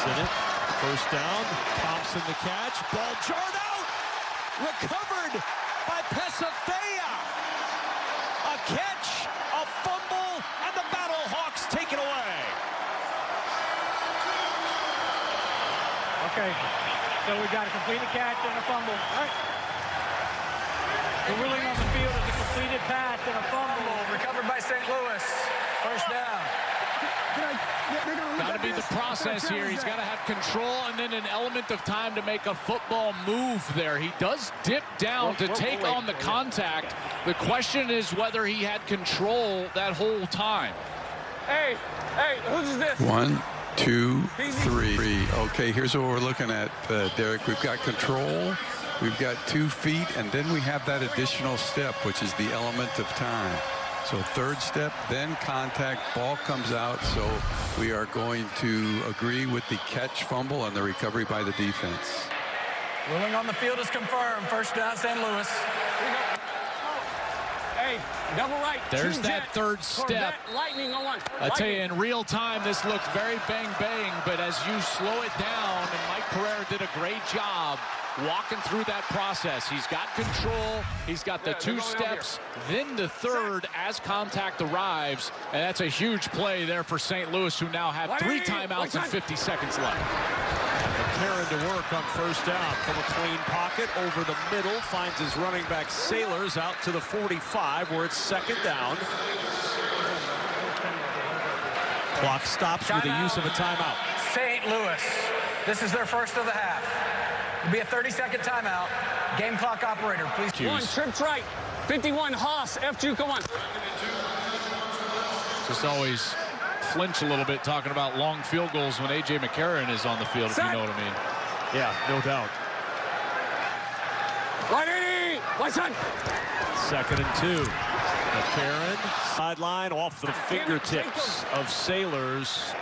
Sinnott, first down. Thompson the catch. Ball jarred out. Recovered by Pesafea. A catch, a fumble, and the Battlehawks take it away. Okay, so we got a completed catch and a fumble. All right. The ruling on the field is a completed pass and a fumble. Recovered by St. Louis. First down. Got to be the process here. He's got to have control and then an element of time to make a football move there. He does dip down to take on the contact. The question is whether he had control that whole time. Hey, who's this? 1, 2, 3. Okay, here's what we're looking at, Derek. We've got control. We've got 2 feet, and then we have that additional step, which is the element of time. So third step, then contact, ball comes out. So we are going to agree with the catch, fumble, and the recovery by the defense. Ruling on the field is confirmed. First down, St. Louis. Hey, double right. There's that third step. Lightning on one. I tell you, in real time, this looked very bang, but as you slow it down, and Mike Pereira did a great job walking through that process. He's got control. He's got the 2 steps, then the third as contact arrives, and that's a huge play there for St. Louis, who now have 3 timeouts and 50 seconds left. McCarron to work on first down from a clean pocket over the middle, finds his running back Sailors out to the 45 where it's second down. Clock stops with the use of a timeout. St. Louis. This is their first of the half. It'll be a 30-second timeout. Game clock operator, please. One, trips right. 51, Haas, F2, come on. Just always flinch a little bit talking about long field goals when A.J. McCarron is on the field, if you know what I mean. Yeah, no doubt. Right, my son. Second and 2. McCarron, sideline off the fingertips of Sailors.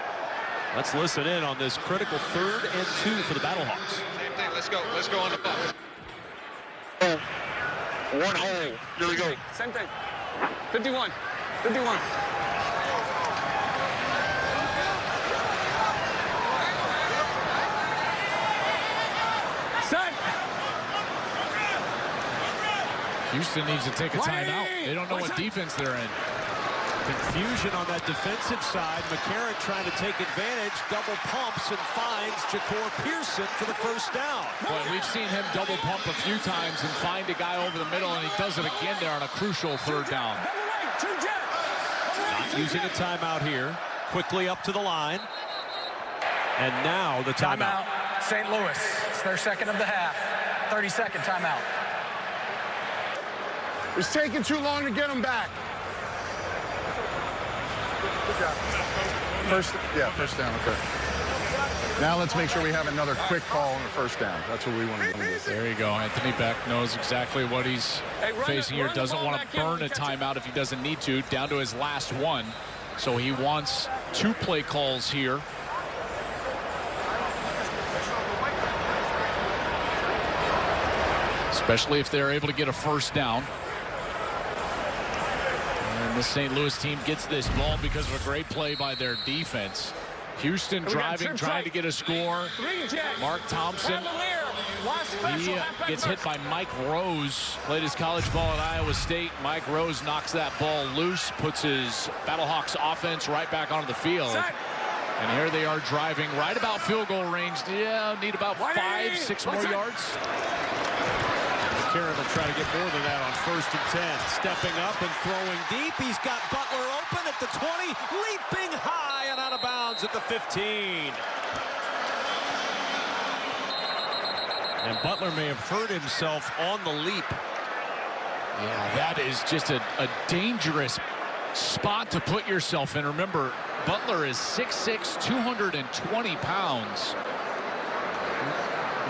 Let's listen in on this critical 3rd and 2 for the Battlehawks. Same thing. Let's go on the ball. One hole. Here we go. Same thing. 51. Set. Houston needs to take a timeout. They don't know what defense they're in. Confusion on that defensive side. McCarron trying to take advantage. Double pumps and finds Ja'Cour Pearson for the first down. Boy, we've seen him double pump a few times and find a guy over the middle, and he does it again there on a crucial third down. Not using a timeout here. Quickly up to the line. And now the timeout. St. Louis. It's their second of the half. 30-second timeout. It's taking too long to get them back. Good job. First down, okay. Now let's make sure we have another quick call on the first down. That's what we want to do. There you go. Anthony Beck knows exactly what he's facing here. Doesn't want to burn a timeout if he doesn't need to. Down to his last one. So he wants 2 play calls here. Especially if they're able to get a first down. And the St. Louis team gets this ball because of a great play by their defense. Houston driving, trying to get a score. Mark Thompson, he gets hit by Mike Rose. Played his college ball at Iowa State. Mike Rose knocks that ball loose, puts his Battlehawks offense right back onto the field. And here they are driving right about field goal range. Yeah, need about 5-6 more yards. McCarron will try to get more than that on first and 10. Stepping up and throwing deep. He's got Butler open at the 20. Leaping high and out of bounds at the 15. And Butler may have hurt himself on the leap. Yeah, that is just a dangerous spot to put yourself in. Remember, Butler is 6'6", 220 pounds.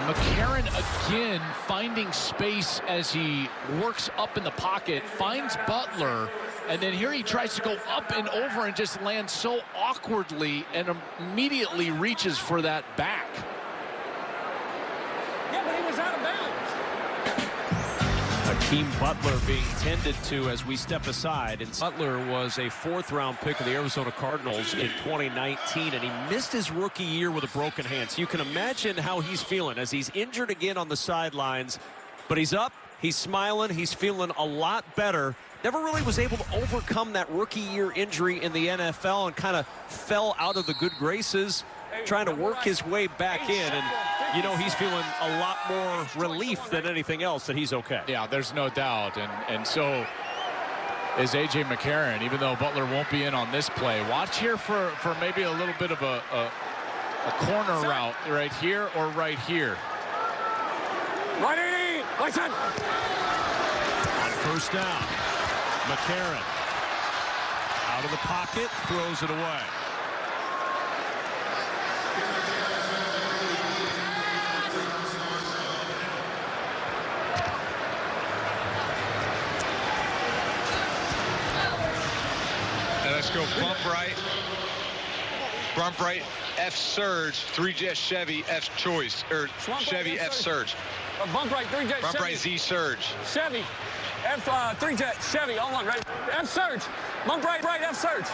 McCarron again finding space as he works up in the pocket, finds Butler, and then here he tries to go up and over and just lands so awkwardly and immediately reaches for that back. Yeah, but he was out of bounds. A Hakeem Butler being tended to as we step aside. And Butler was a 4th-round pick of the Arizona Cardinals in 2019, and he missed his rookie year with a broken hand. So you can imagine how he's feeling as he's injured again on the sidelines. But he's up, he's smiling, he's feeling a lot better. Never really was able to overcome that rookie year injury in the NFL and kind of fell out of the good graces, trying to work his way back in. And you know, he's feeling a lot more relief than anything else that he's okay. Yeah, there's no doubt. And so is A.J. McCarron, even though Butler won't be in on this play. Watch here for maybe a little bit of a corner route right here or right here. Right side. On first down, McCarron out of the pocket, throws it away. Let's go bump right, F surge, 3-jet Chevy, F choice, or Chevy F surge. Bump right, 3-jet Bump Chevy. right, Z surge. Chevy, F 3-jet Chevy, on one, right? F surge, bump right, F surge.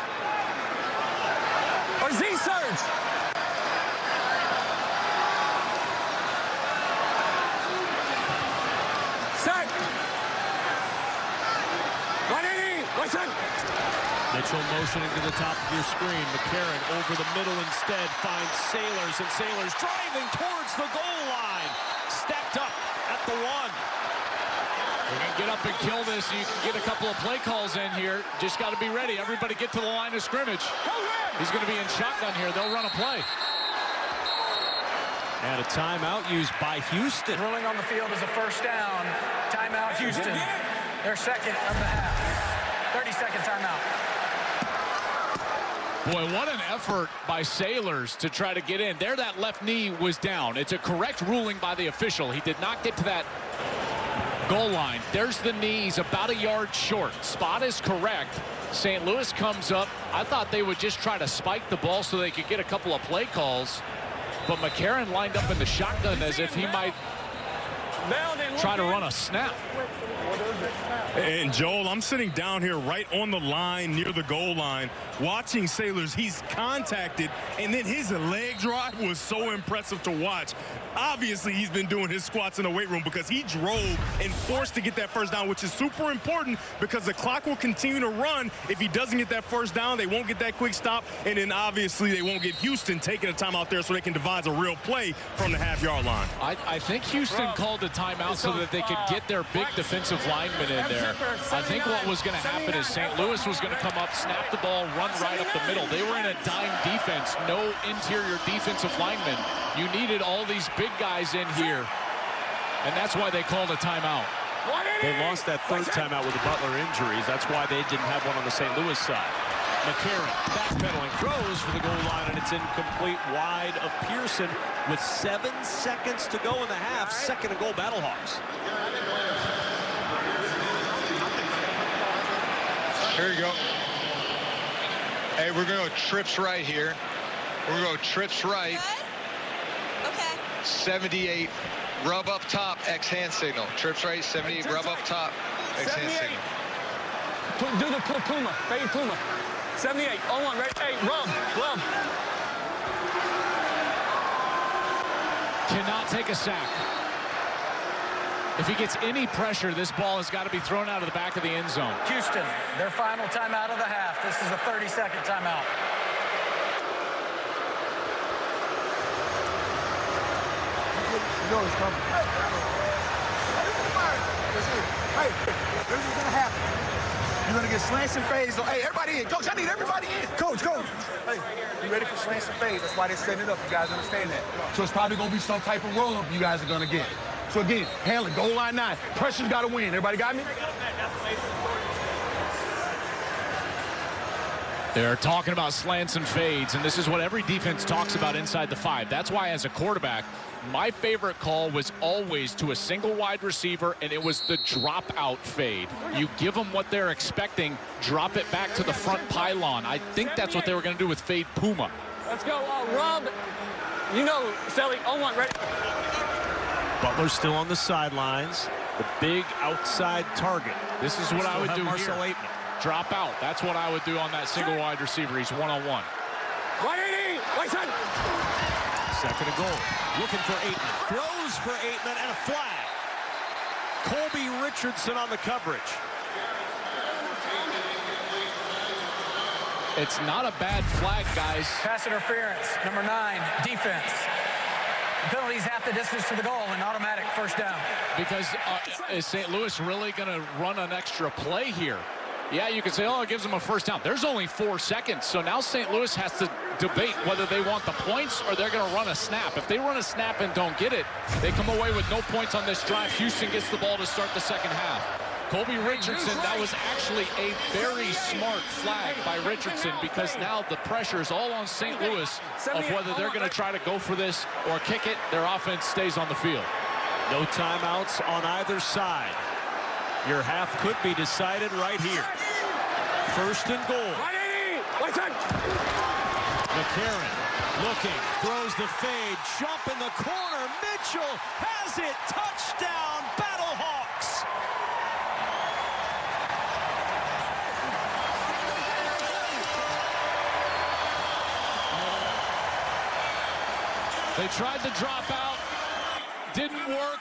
Or Z surge. Set. 180, right side. Mitchell motioning to the top of your screen. McCarron over the middle instead finds Sailors, and Sailors driving towards the goal line. Stepped up at the 1. We can get up and kill this. You can get a couple of play calls in here. Just got to be ready. Everybody get to the line of scrimmage. He's going to be in shotgun here. They'll run a play. And a timeout used by Houston. Ruling on the field is a first down. Timeout, Houston. Their second of the half. 30-second timeout. Boy, what an effort by Sailors to try to get in. There, that left knee was down. It's a correct ruling by the official. He did not get to that goal line. There's the knee. He's about a yard short. Spot is correct. St. Louis comes up. I thought they would just try to spike the ball so they could get a couple of play calls. But McCarron lined up in the shotgun as if he might try to run a snap. And Joel, I'm sitting down here right on the line near the goal line watching Sailors. He's contacted, and then his leg drive was so impressive to watch. Obviously, he's been doing his squats in the weight room because he drove and forced to get that first down, which is super important because the clock will continue to run. If he doesn't get that first down, they won't get that quick stop, and then obviously they won't get Houston taking a timeout there so they can devise a real play from the half-yard line. I think Houston called a timeout so that they could get their big defensive lineman in there. I think what was going to happen is St. Louis was going to come up, snap the ball, run right up the middle. They were in a dime defense, no interior defensive linemen. You needed all these big guys in here, and that's why they called a timeout. They lost that third timeout with the Butler injuries. That's why they didn't have one on the St. Louis side. McCarron backpedaling, throws for the goal line, and it's incomplete wide of Pearson with 7 seconds to go in the half. Second and goal, Battlehawks. Here you go. Hey, we're going to go trips right here. We're going to go trips right. Okay. 78, rub up top, X hand signal. Trips right, 78, rub up top, X hand signal. Do the Puma, fade Puma. 78, on one, right? Hey, rub. Cannot take a sack. If he gets any pressure, this ball has got to be thrown out of the back of the end zone. Houston, their final timeout of the half. This is a 30-second timeout. Hey, this is gonna happen. You're gonna get slants and fades. So, hey, everybody in. Coach, I need everybody in. Coach. Hey, you ready for slants and fades? That's why they're setting it up. You guys understand that? So it's probably gonna be some type of roll-up you guys are gonna get. So again, handle it. Goal line 9. Pressure's gotta win. Everybody got me? They're talking about slants and fades, and this is what every defense talks about inside the 5. That's why, as a quarterback, my favorite call was always to a single wide receiver, and it was the drop-out fade. You give them what they're expecting, drop it back to the front pylon. I think that's what they were going to do with fade Puma. Let's go, Rob. You know, Sally, on one, ready? Butler still on the sidelines. The big outside target. This is what I would do Marcel here. Aitman. Drop out. That's what I would do on that single wide receiver. He's one-on-one. 180, right side. Second and goal. Looking for Aitman. Throws for Aitman and a flag. Colby Richardson on the coverage. It's not a bad flag, guys. Pass interference, number 9, defense. Penalties half the distance to the goal, and automatic first down. Because is St. Louis really going to run an extra play here? Yeah, you could say, oh, it gives them a first down. There's only 4 seconds, so now St. Louis has to debate whether they want the points or they're going to run a snap. If they run a snap and don't get it, they come away with no points on this drive. Houston gets the ball to start the second half. Colby Richardson, that was actually a very smart flag by Richardson, because now the pressure is all on St. Louis of whether they're going to try to go for this or kick it. Their offense stays on the field. No timeouts on either side. Your half could be decided right here. First and goal. McCarron looking, throws the fade, jump in the corner. Mitchell has it. Touchdown, Battlehawks. They tried to drop out. Didn't work.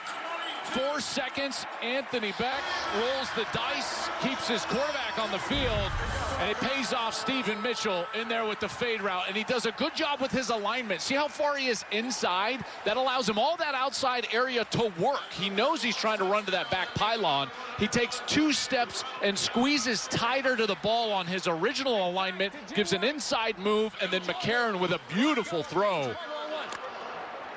4 seconds. Anthony Beck rolls the dice, keeps his quarterback on the field, and it pays off Stephen Mitchell in there with the fade route, and he does a good job with his alignment. See how far he is inside? That allows him all that outside area to work. He knows he's trying to run to that back pylon. He takes 2 steps and squeezes tighter to the ball on his original alignment, gives an inside move, and then McCarron with a beautiful throw.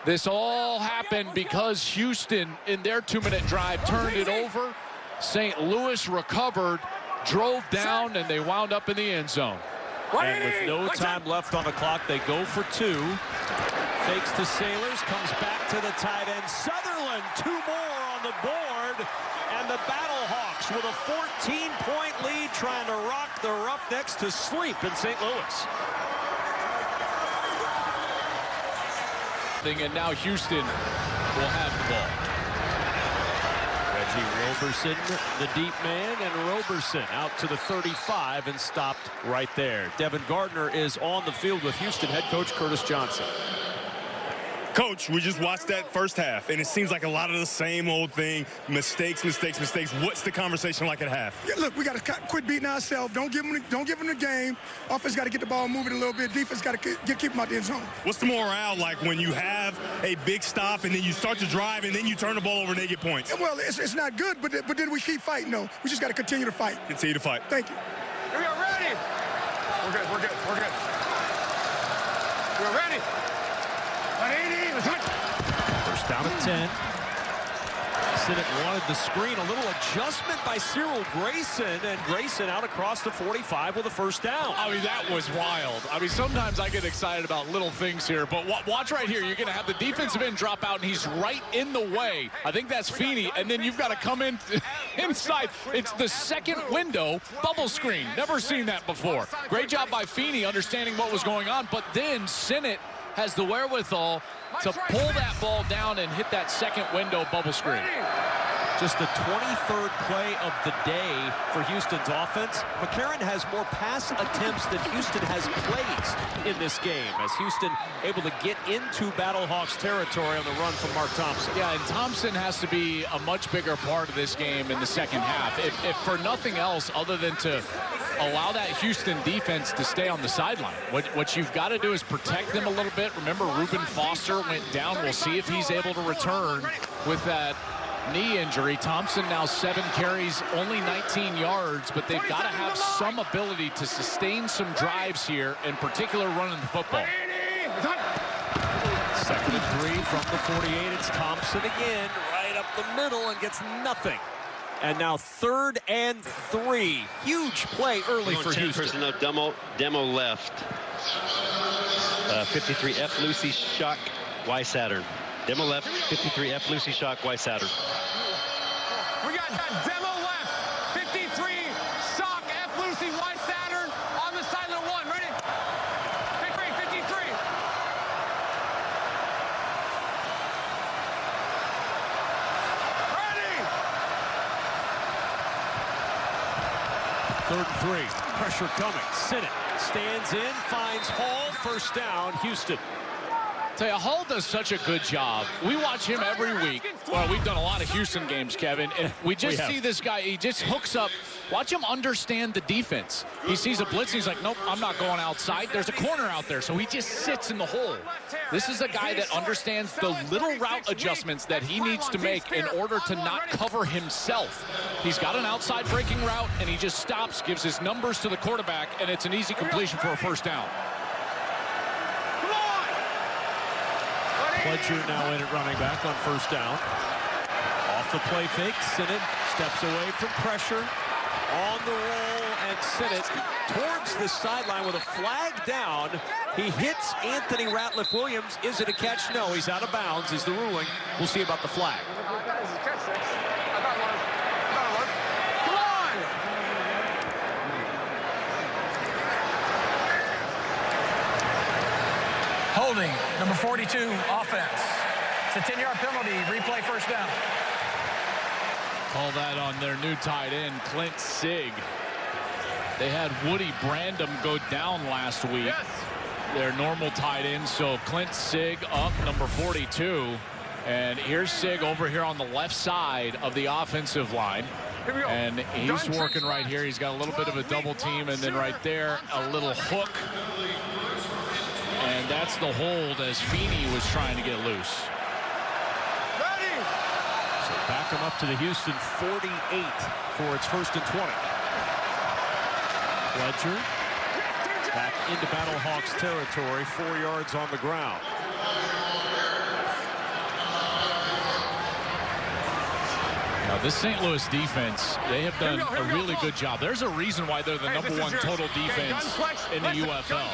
This all happened because Houston, in their 2-minute drive, turned it over. St. Louis recovered, drove down, and they wound up in the end zone. And with no time left on the clock, they go for 2. Fakes to Sailors, comes back to the tight end. Sutherland, 2 more on the board. And the Battlehawks with a 14-point lead, trying to rock the Roughnecks to sleep in St. Louis. And now Houston will have the ball. Reggie Roberson, the deep man, and Roberson out to the 35 and stopped right there. Devin Gardner is on the field with Houston head coach Curtis Johnson. Coach, we just watched that first half, and it seems like a lot of the same old thing. Mistakes, mistakes, mistakes. What's the conversation like at half? Yeah, look, we got to quit beating ourselves. Don't give them the game. Offense got to get the ball moving a little bit. Defense got to keep them out the end zone. What's the morale like when you have a big stop and then you start to drive and then you turn the ball over and they get points? Well, it's not good, but then we keep fighting, though. We just got to continue to fight. Continue to fight. Thank you. We are ready. We're good. We're ready. 180. First down at 10. Sinnott wanted the screen. A little adjustment by Cyril Grayson, and Grayson out across the 45 with a first down. I mean, that was wild. I mean, sometimes I get excited about little things here, but watch right here. You're going to have the defensive end drop out, and he's right in the way. I think that's Feeney, and then you've got to come in inside. It's the second window bubble screen. Never seen that before. Great job by Feeney understanding what was going on, but then Sinnott has the wherewithal to pull that ball down and hit that second window bubble screen. Just the 23rd play of the day for Houston's offense. McCarron has more pass attempts than Houston has plays in this game, as Houston able to get into Battlehawks territory on the run from Mark Thompson. Yeah, and Thompson has to be a much bigger part of this game in the second half. If for nothing else other than to allow that Houston defense to stay on the sideline. What you've got to do is protect them a little bit. Remember, Reuben Foster went down. We'll see if he's able to return with that knee injury. Thompson now 7 carries, only 19 yards, but they've got to have some ability to sustain some drives here, in particular running the football. Second and 3 from the 48. It's Thompson again, right up the middle, and gets nothing. And now 3rd and 3. Huge play early for Houston. Personnel, demo left. 53 F. Lucy Shock, Y Saturn. Demo left, 53 F. Lucy Shock, Y Saturn. We got that demo left. 53 Shock, F. Lucy, Y Saturn on the side of the 1. Ready? 53. Ready? 3rd and 3. Pressure coming. Sinnott stands in, finds Hall. First down, Houston. Tell you, Hall does such a good job. We watch him every week. Well, we've done a lot of Houston games, Kevin, and we just see this guy. He just hooks up. Watch him understand the defense. He sees a blitz, and he's like, nope, I'm not going outside. There's a corner out there, so he just sits in the hole. This is a guy that understands the little route adjustments that he needs to make in order to not cover himself. He's got an outside breaking route, and he just stops, gives his numbers to the quarterback, and it's an easy completion for a first down. Pledger now in at running back on first down. Off the play fake, Sinnott steps away from pressure. On the roll, and Sinnott towards the sideline with a flag down. He hits Anthony Ratliff-Williams. Is it a catch? No, he's out of bounds is the ruling. We'll see about the flag. Holding, number 42, offense. It's a 10-yard penalty. Replay first down. Call that on their new tight end, Clint Sig. They had Woody Brandom go down last week. Their normal tight end, so Clint Sig up, number 42. And here's Sig over here on the left side of the offensive line. And he's working right here. He's got a little bit of a double team, and then right there, a little hook. And that's the hold as Feeney was trying to get loose. So back him up to the Houston 48 for its 1st and 20. Pledger back into Battlehawks territory, 4 yards on the ground. Now, this St. Louis defense, they have done a really good job. There's a reason why they're the #1 total defense in the UFL.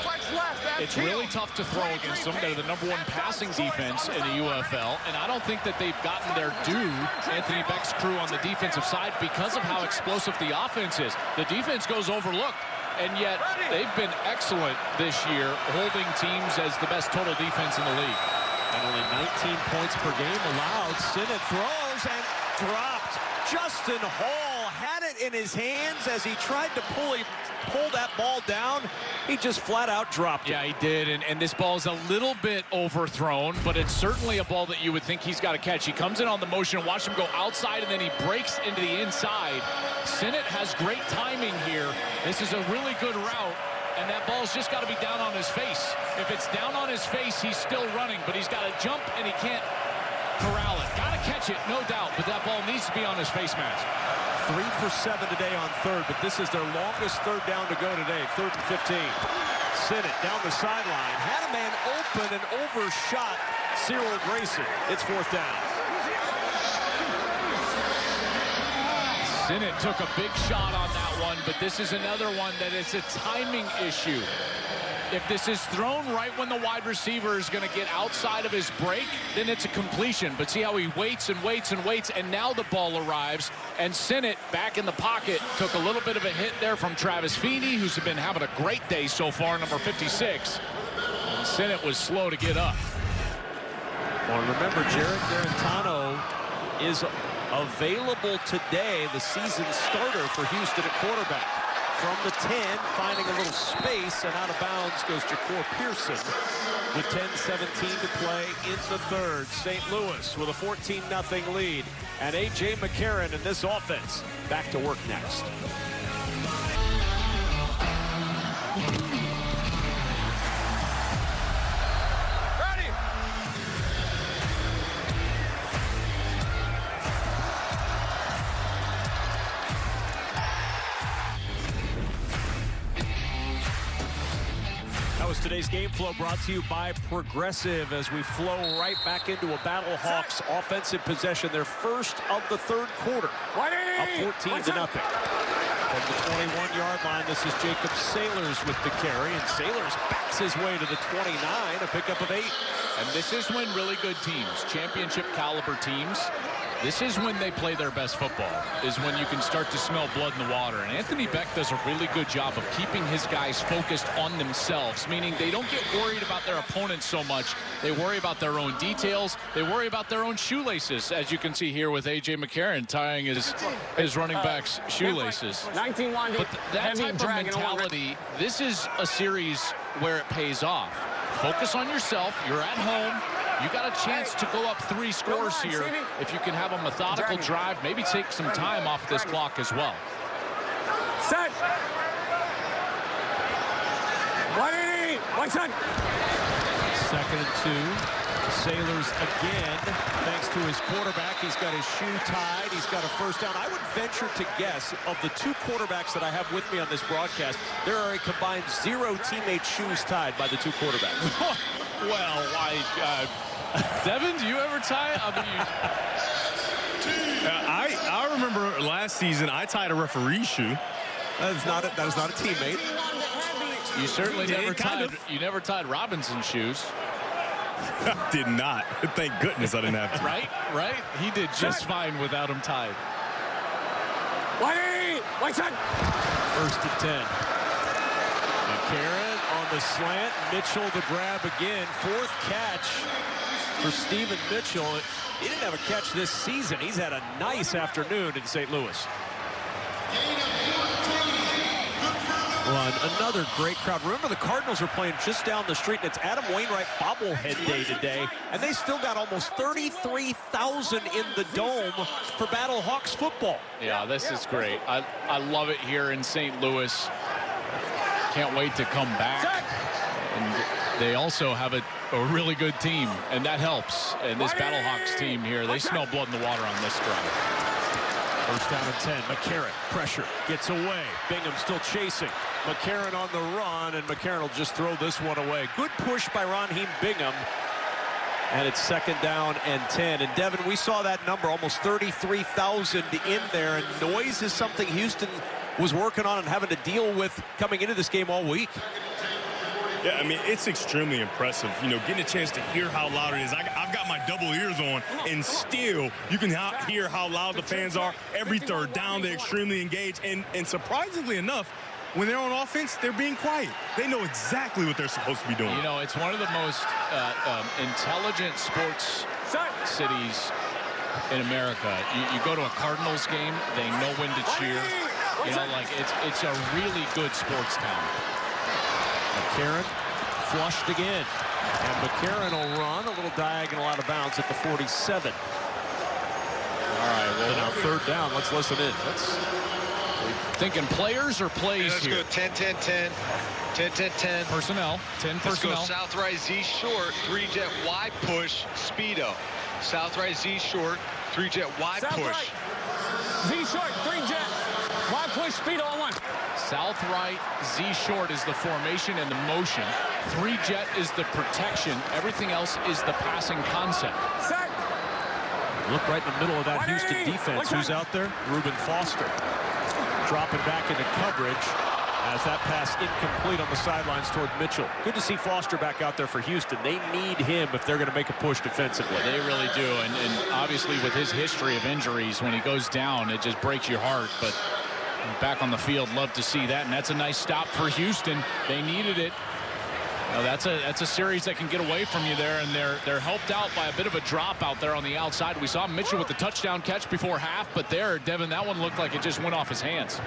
It's really tough to throw against them. They're the #1 passing defense in the UFL, and I don't think that they've gotten their due, Anthony Beck's crew on the defensive side, because of how explosive the offense is. The defense goes overlooked, and yet they've been excellent this year, holding teams as the best total defense in the league. And only 19 points per game allowed. Sinnott throws and dropped. Justin Hall had it in his hands as he tried to pull that ball down. He just flat out dropped it. Yeah, he did, and this ball is a little bit overthrown, but it's certainly a ball that you would think he's got to catch. He comes in on the motion, watch him go outside, and then he breaks into the inside. Sinnott has great timing here. This is a really good route, and that ball's just got to be down on his face. If it's down on his face, he's still running, but he's got to jump, and he can't corral it. Got to catch it, no doubt, but that ball needs to be on his face mask. 3 for 7 today on 3rd, but this is their longest 3rd down to go today, 3rd and 15. Sinnott down the sideline, had a man open and overshot Cyril Grayson. It's 4th down. Sinnott took a big shot on that one, but this is another one that is a timing issue. If this is thrown right when the wide receiver is going to get outside of his break, then it's a completion. But see how he waits and waits and waits, and now the ball arrives. And Sinnott, back in the pocket, took a little bit of a hit there from Travis Feeney, who's been having a great day so far, number 56. And Sinnott was slow to get up. Well, remember, Jarrett Garantano is available today, the season starter for Houston at quarterback. From the 10, finding a little space, and out of bounds goes Ja'Cour Pearson with 10:17 to play in the 3rd. St. Louis with a 14-0 lead. And A.J. McCarron in this offense. Back to work next. Today's game flow brought to you by Progressive as we flow right back into a Battlehawks offensive possession, their first of the 3rd quarter, up 14-0. From the 21-yard line, this is Jacob Sailors with the carry, and Sailors backs his way to the 29, a pickup of 8. And this is when really good teams, championship caliber teams, This is when they play their best football, is when you can start to smell blood in the water. And Anthony Beck does a really good job of keeping his guys focused on themselves, meaning they don't get worried about their opponents so much. They worry about their own details. They worry about their own shoelaces, as you can see here with A.J. McCarron tying his running back's shoelaces. 19-1. But that type of mentality, this is a series where it pays off. Focus on yourself. You're at home. You got a chance to go up 3 scores here if you can have a methodical drive, maybe take some time off this clock as well. Set. 180. One set. 2nd and 2. The Sailors again, thanks to his quarterback. He's got his shoe tied. He's got a first down. I would venture to guess, of the 2 quarterbacks that I have with me on this broadcast, there are a combined 0 teammate shoes tied by the 2 quarterbacks. Well, Devin, do you ever tie? I remember last season I tied a referee's shoe. That is not a teammate. You certainly never tied Robinson's shoes. I did not. Thank goodness I didn't have to. Right. He did just fine without him tied. 1 set. 1st and 10. McCarron on the slant. Mitchell the grab again. 4th catch for Stephen Mitchell. He didn't have a catch this season. He's had a nice afternoon in St. Louis. Well, another great crowd. Remember, the Cardinals are playing just down the street, and it's Adam Wainwright bobblehead day today, and they still got almost 33,000 in the dome for Battlehawks football. Yeah, this is great. I love it here in St. Louis. Can't wait to come back. And they also have a really good team, and that helps. And this Battlehawks team here, they smell blood in the water on this drive. 1st down and 10. McCarron, pressure, gets away. Bingham still chasing. McCarron on the run, and McCarron will just throw this one away. Good push by Raheem Bingham. And it's 2nd down and 10. And Devin, we saw that number, almost 33,000 in there. And noise is something Houston was working on and having to deal with coming into this game all week. Yeah, I mean, it's extremely impressive, getting a chance to hear how loud it is. I've got my double ears on, and still you can hear how loud the fans are. Every 3rd down, they're extremely engaged. And surprisingly enough, when they're on offense, they're being quiet. They know exactly what they're supposed to be doing. It's one of the most intelligent sports cities in America. You go to a Cardinals game, they know when to cheer. It's a really good sports town. McCarron flushed again. And McCarron will run a little diagonal out of bounds at the 47. All right, well, now 3rd down. Let's listen in. Thinking players or plays let's here? Let's go 10-10-10. 10-10-10. Personnel. 10 personnel. Let's go south right Z short. 3-jet wide push. Speedo. South right Z short. 3-jet wide south push. Right. Z short. 3-jet. Wide push. Speedo on 1. South right, Z short is the formation and the motion. 3-jet is the protection. Everything else is the passing concept. Set. Look right in the middle of that Houston defense. Who's out there? Reuben Foster. Dropping back into coverage as that pass incomplete on the sidelines toward Mitchell. Good to see Foster back out there for Houston. They need him if they're going to make a push defensively. They really do. And obviously with his history of injuries, when he goes down, it just breaks your heart. But back on the field, love to see that, and that's a nice stop for Houston. They needed it. That's a series that can get away from you there, and they're helped out by a bit of a drop out there on the outside. We saw Mitchell with the touchdown catch before half, but there, Devin, that one looked like it just went off his hands.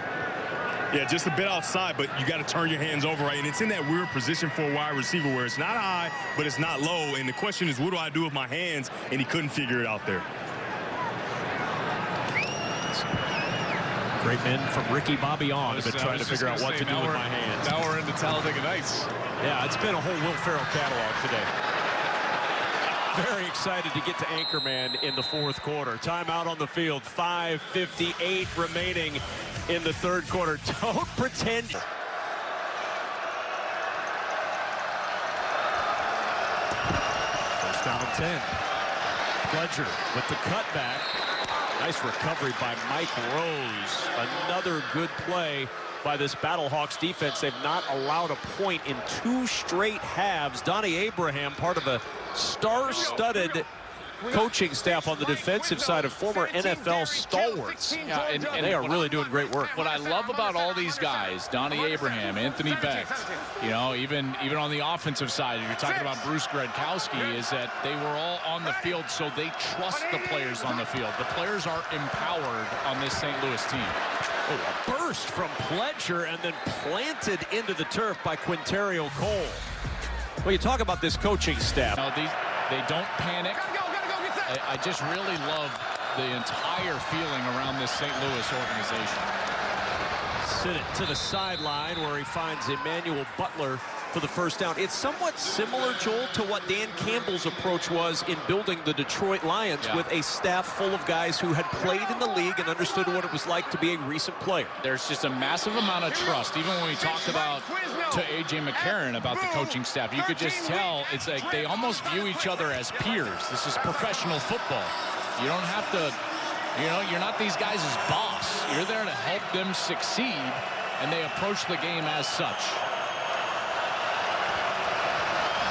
Yeah, just a bit outside, but you got to turn your hands over, right? And it's in that weird position for a wide receiver where it's not high, but it's not low. And the question is, what do I do with my hands? And he couldn't figure it out there. Great men from Ricky Bobby on have been trying to figure out what to do with my hands. Now we're into Talladega Nights. Yeah, it's been a whole Will Ferrell catalog today. Very excited to get to Anchorman in the 4th quarter. Timeout on the field. 5:58 remaining in the 3rd quarter. Don't pretend. 1st down and 10. Pledger with the cutback. Nice recovery by Mike Rose. Another good play by this Battlehawks defense. They've not allowed a point in 2 straight halves. Donnie Abraham, part of a star-studded coaching staff on the defensive side of former NFL stalwarts. Yeah, and they are really doing great work. What I love about all these guys, Donnie Abraham, Anthony Beck, you know, even on the offensive side, you're talking about Bruce Gradkowski, is that they were all on the field, so they trust the players on the field. The players are empowered on this St. Louis team. Oh, a burst from Pledger and then planted into the turf by Quinterio Cole. Well, you talk about this coaching staff. No, they don't panic. I just really love the entire feeling around this St. Louis organization. Send it to the sideline where he finds Emmanuel Butler for the first down. It's somewhat similar, Joel, to what Dan Campbell's approach was in building the Detroit Lions with a staff full of guys who had played in the league and understood what it was like to be a recent player. There's just a massive amount of trust. Even when we talked about to A.J. McCarron about the coaching staff, you could just tell it's like they almost view each other as peers. This is professional football. You don't have to, you know, you're not these guys' boss. You're there to help them succeed, and they approach the game as such.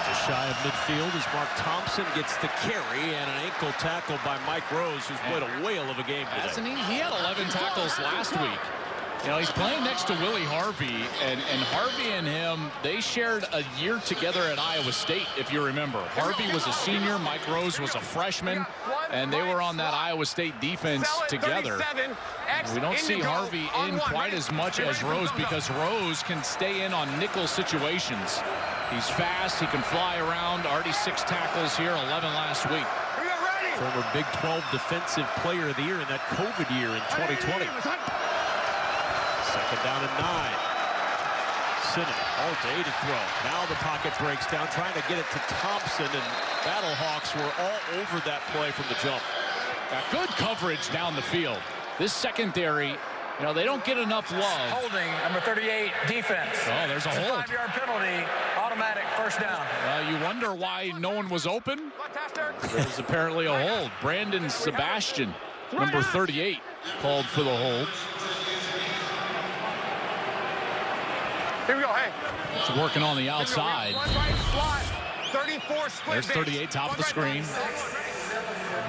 Just shy of midfield as Mark Thompson gets the carry and an ankle tackle by Mike Rose, who's played a whale of a game today. Hasn't he? He had 11 tackles last week. You know, he's playing next to Willie Harvey, and Harvey and him, they shared a year together at Iowa State, if you remember. Harvey was a senior, Mike Rose was a freshman, and they were on that Iowa State defense together. We don't see Harvey in quite as much as Rose because Rose can stay in on nickel situations. He's fast, he can fly around, already 6 tackles here, 11 last week. Former Big 12 Defensive Player of the Year in that COVID year in 2020. Second down and 9. Sinnott all day to throw. Now the pocket breaks down, trying to get it to Thompson, and Battlehawks were all over that play from the jump. Good coverage down the field. This secondary, you know, they don't get enough love. Holding, number 38, defense. Oh, there's a hold. 5-yard penalty, automatic first down. You wonder why no one was open? There's apparently a hold. Brandon Sebastian, number 38, called for the hold. Here we go, hey. It's working on the outside. There's 38, top of the screen.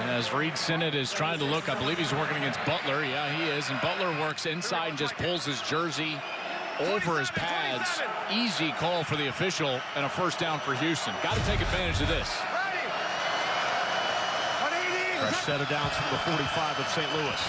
And as Reed Sinnott is trying to look, I believe he's working against Butler. Yeah, he is. And Butler works inside and just pulls his jersey over his pads. Easy call for the official and a first down for Houston. Got to take advantage of this. Fresh set of downs from the 45 of St. Louis.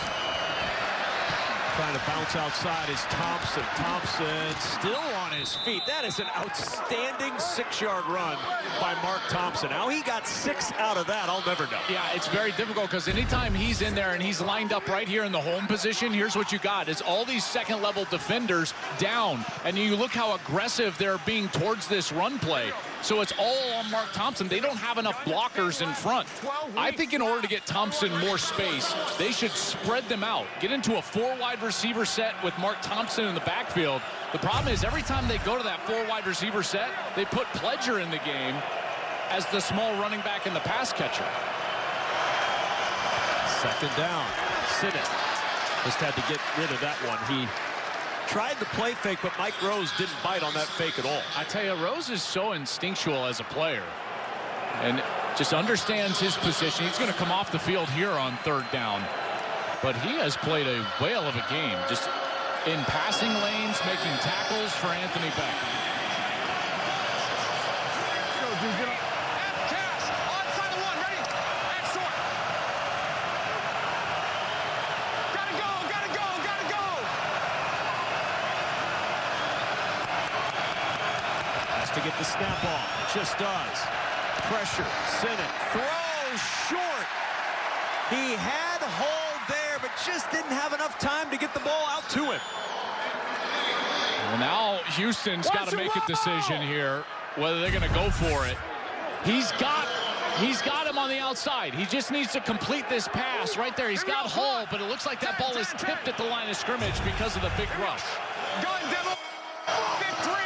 Trying to bounce outside is Thompson. Thompson still on his feet. That is an outstanding 6-yard run by Mark Thompson. How he got 6 out of that, I'll never know. Yeah, it's very difficult because anytime he's in there and he's lined up right here in the home position, here's what you got is all these second-level defenders down. And you look how aggressive they're being towards this run play. So it's all on Mark Thompson. They don't have enough blockers in front. I think in order to get Thompson more space, they should spread them out. Get into a 4-wide receiver set with Mark Thompson in the backfield. The problem is every time they go to that 4-wide receiver set, they put Pledger in the game as the small running back and the pass catcher. Second down. Sinnott just had to get rid of that one. He tried the play fake, but Mike Rose didn't bite on that fake at all. I tell you, Rose is so instinctual as a player and just understands his position. He's going to come off the field here on third down, but he has played a whale of a game, just in passing lanes, making tackles for Anthony Beck. To get the snap off, just does. Pressure, Sinnott throws short. He had Hall there, but just didn't have enough time to get the ball out to him. Well, now Houston's got to make a decision here whether they're going to go for it. He's got him on the outside. He just needs to complete this pass right there. He's got Hall, but it looks like that ball is tipped at the line of scrimmage because of the big rush. Gun demo. Victory.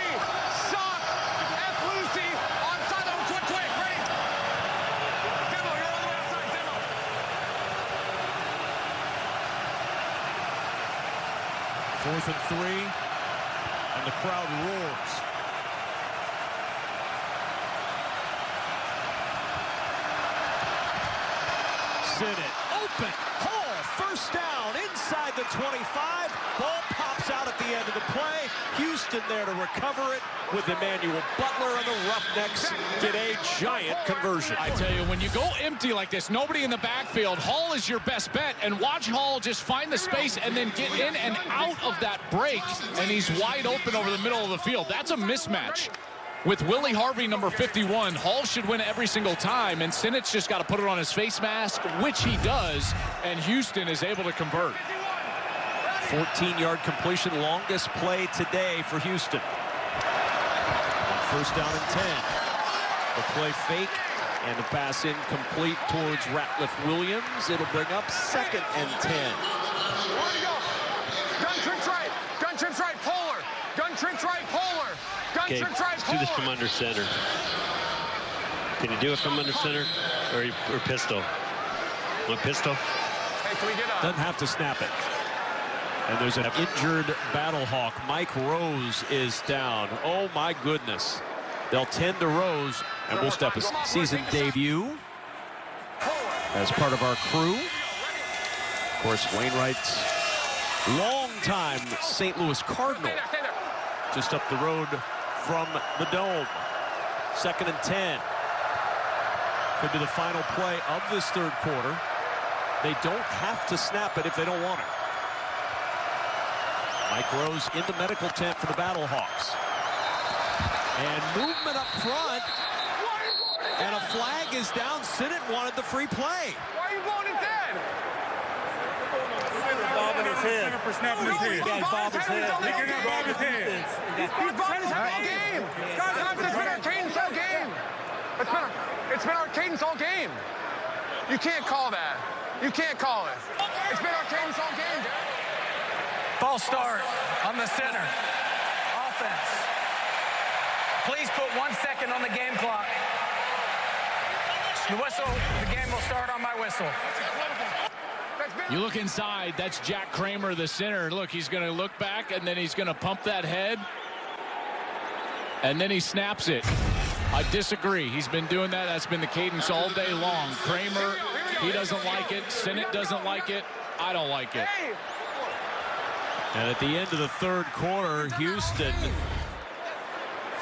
Fourth and 3, and the crowd roars. Sinnott, open, Hall, first down, inside the 25. Ball pops out at the end of the play. Houston there to recover it with Emmanuel Butler, and the Roughnecks get a giant conversion. I tell you, when you go empty like this, nobody in the backfield, Hall is your best bet, and watch Hall just find the space and then get in and out of that break, and he's wide open over the middle of the field. That's a mismatch. With Willie Harvey, number 51, Hall should win every single time, and Sinnott's just got to put it on his face mask, which he does, and Houston is able to convert. 14-yard completion, longest play today for Houston. On first down and 10. The play fake, and the pass incomplete towards Ratliff Williams. It'll bring up 2nd and 10. Gun trips right. Gun trips right. Polar. Gun trips right. Polar. Gun trips right. Let's do this from under center. Can you do it from under center or pistol? Want pistol? Hey, can we get Doesn't have to snap it. And there's an injured Battlehawk. Mike Rose is down. Oh, my goodness. They'll tend to Rose, and we'll step his season debut as part of our crew. Of course, Wainwright's longtime St. Louis Cardinal, just up the road from the Dome. 2nd and 10. Could be the final play of this third quarter. They don't have to snap it if they don't want it. Mike Rose in the medical tent for the Battlehawks. And movement up front. And a flag is down. Sinnott wanted the free play. Why are you blowing it dead? Bobbing his head. For snapping his head. He's bobbing his head. He's bobbing his head all game. It's been our cadence all game. It's been our cadence all game. You can't call that. You can't call it. It's been our cadence all game. False start on the center. Offense. Please put 1 second on the game clock. The whistle, the game will start on my whistle. You look inside, that's Jack Kramer, the center. Look, he's going to look back, and then he's going to pump that head. And then he snaps it. I disagree. He's been doing that. That's been the cadence all day long. Kramer, he doesn't like it. Sinnott doesn't like it. I don't like it. And at the end of the third quarter, Houston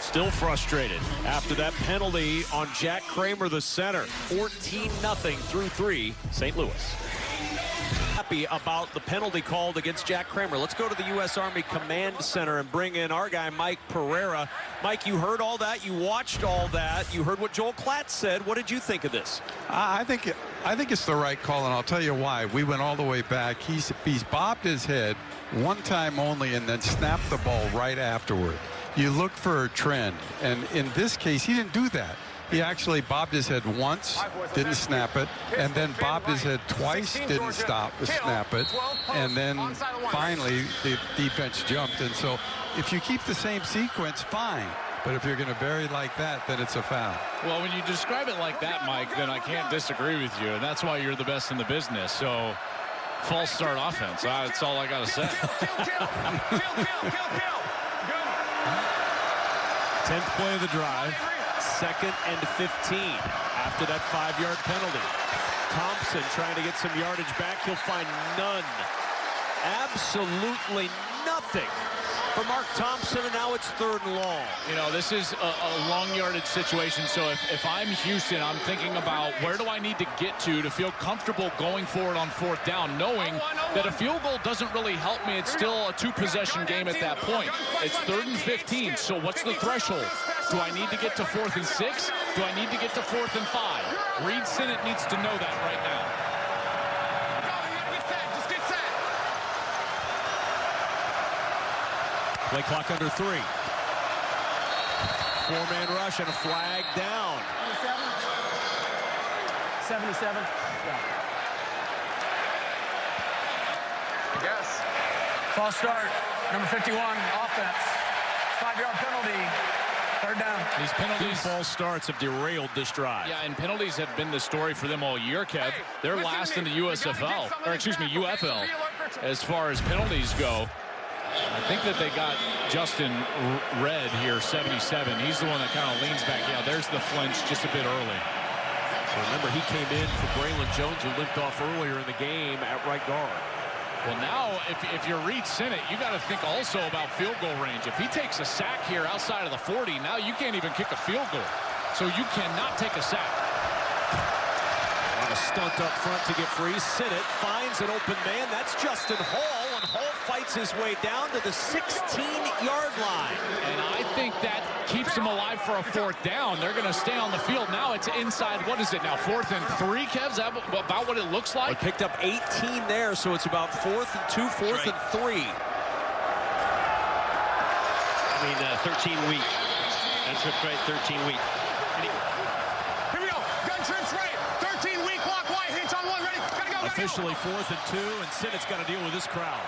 still frustrated after that penalty on Jack Kramer, the center. 14-0 through 3, St. Louis. Happy about the penalty called against Jack Kramer. Let's go to the U.S. Army Command Center and bring in our guy, Mike Pereira. Mike, you heard all that. You watched all that. You heard what Joel Klatt said. What did you think of this? I think it's the right call, and I'll tell you why. We went all the way back. He's bobbed his head one time only and then snapped the ball right afterward. You look for a trend, and in this case, he didn't do that. He actually bobbed his head once, didn't snap it, and then bobbed his head twice, didn't snap it, and then finally the defense jumped. And so if you keep the same sequence, fine. But if you're going to vary like that, then it's a foul. Well, when you describe it like that, Mike, then I can't disagree with you, and that's why you're the best in the business. So false start offense. That's all I got to say. 10th play of the drive. 2nd and 15 after that 5-yard penalty. Thompson trying to get some yardage back. He'll find none. Absolutely nothing for Mark Thompson, and now it's 3rd and long. You know, this is a long yardage situation, so if I'm Houston, I'm thinking about where do I need to get to feel comfortable going forward on 4th down, knowing that a field goal doesn't really help me. It's still a 2-possession game at that point. It's 3rd and 15, so what's the threshold? Do I need to get to 4th and 6? Do I need to get to 4th and 5? Reed Sinnott needs to know that right now. Play clock under 3. 4-man rush and a flag down. 77? Yeah. I guess. False start, number 51, offense. 5-yard penalty. 3rd down. These penalties, false starts have derailed this drive. Yeah, and penalties have been the story for them all year, Kev. They're last in the USFL, or excuse me, UFL, as far as penalties go. I think that they got Justin Red here, 77. He's the one that kind of leans back. Yeah, there's the flinch just a bit early. Remember, he came in for Braylon Jones, who limped off earlier in the game at right guard. Well, now, if you're Reed Sinnott, you got to think also about field goal range. If he takes a sack here outside of the 40, now you can't even kick a field goal. So you cannot take a sack. On a stunt up front to get free. Sinnott finds an open man. That's Justin Hall, and Hall fights his way down to the 16-yard line. And I think that keeps them alive for a 4th down. They're going to stay on the field. Now it's inside, what is it now, 4th and 3, Kev? Is that about what it looks like? They picked up 18 there, so it's about 4th and 2, 4th and 3. I mean, 13 week. That's what's right, 13 week. Here we go. Gun trips right. 13 week block wide. Hitch on one. Ready. Gotta go. Officially 4th and 2, and Sinnott's got to deal with this crowd.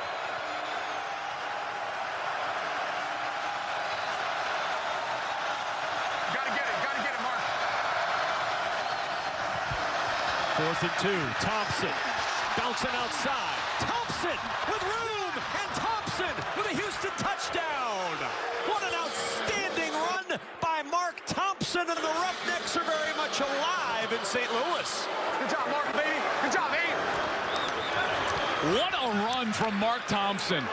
Gotta get it, Mark. 4th and 2. Thompson bouncing outside. Thompson with room, and Thompson with a Houston touchdown. What an outstanding run by Mark Thompson, and the Roughnecks are very much alive in St. Louis. Good job, Mark, baby. Good job, baby. What a run from Mark Thompson.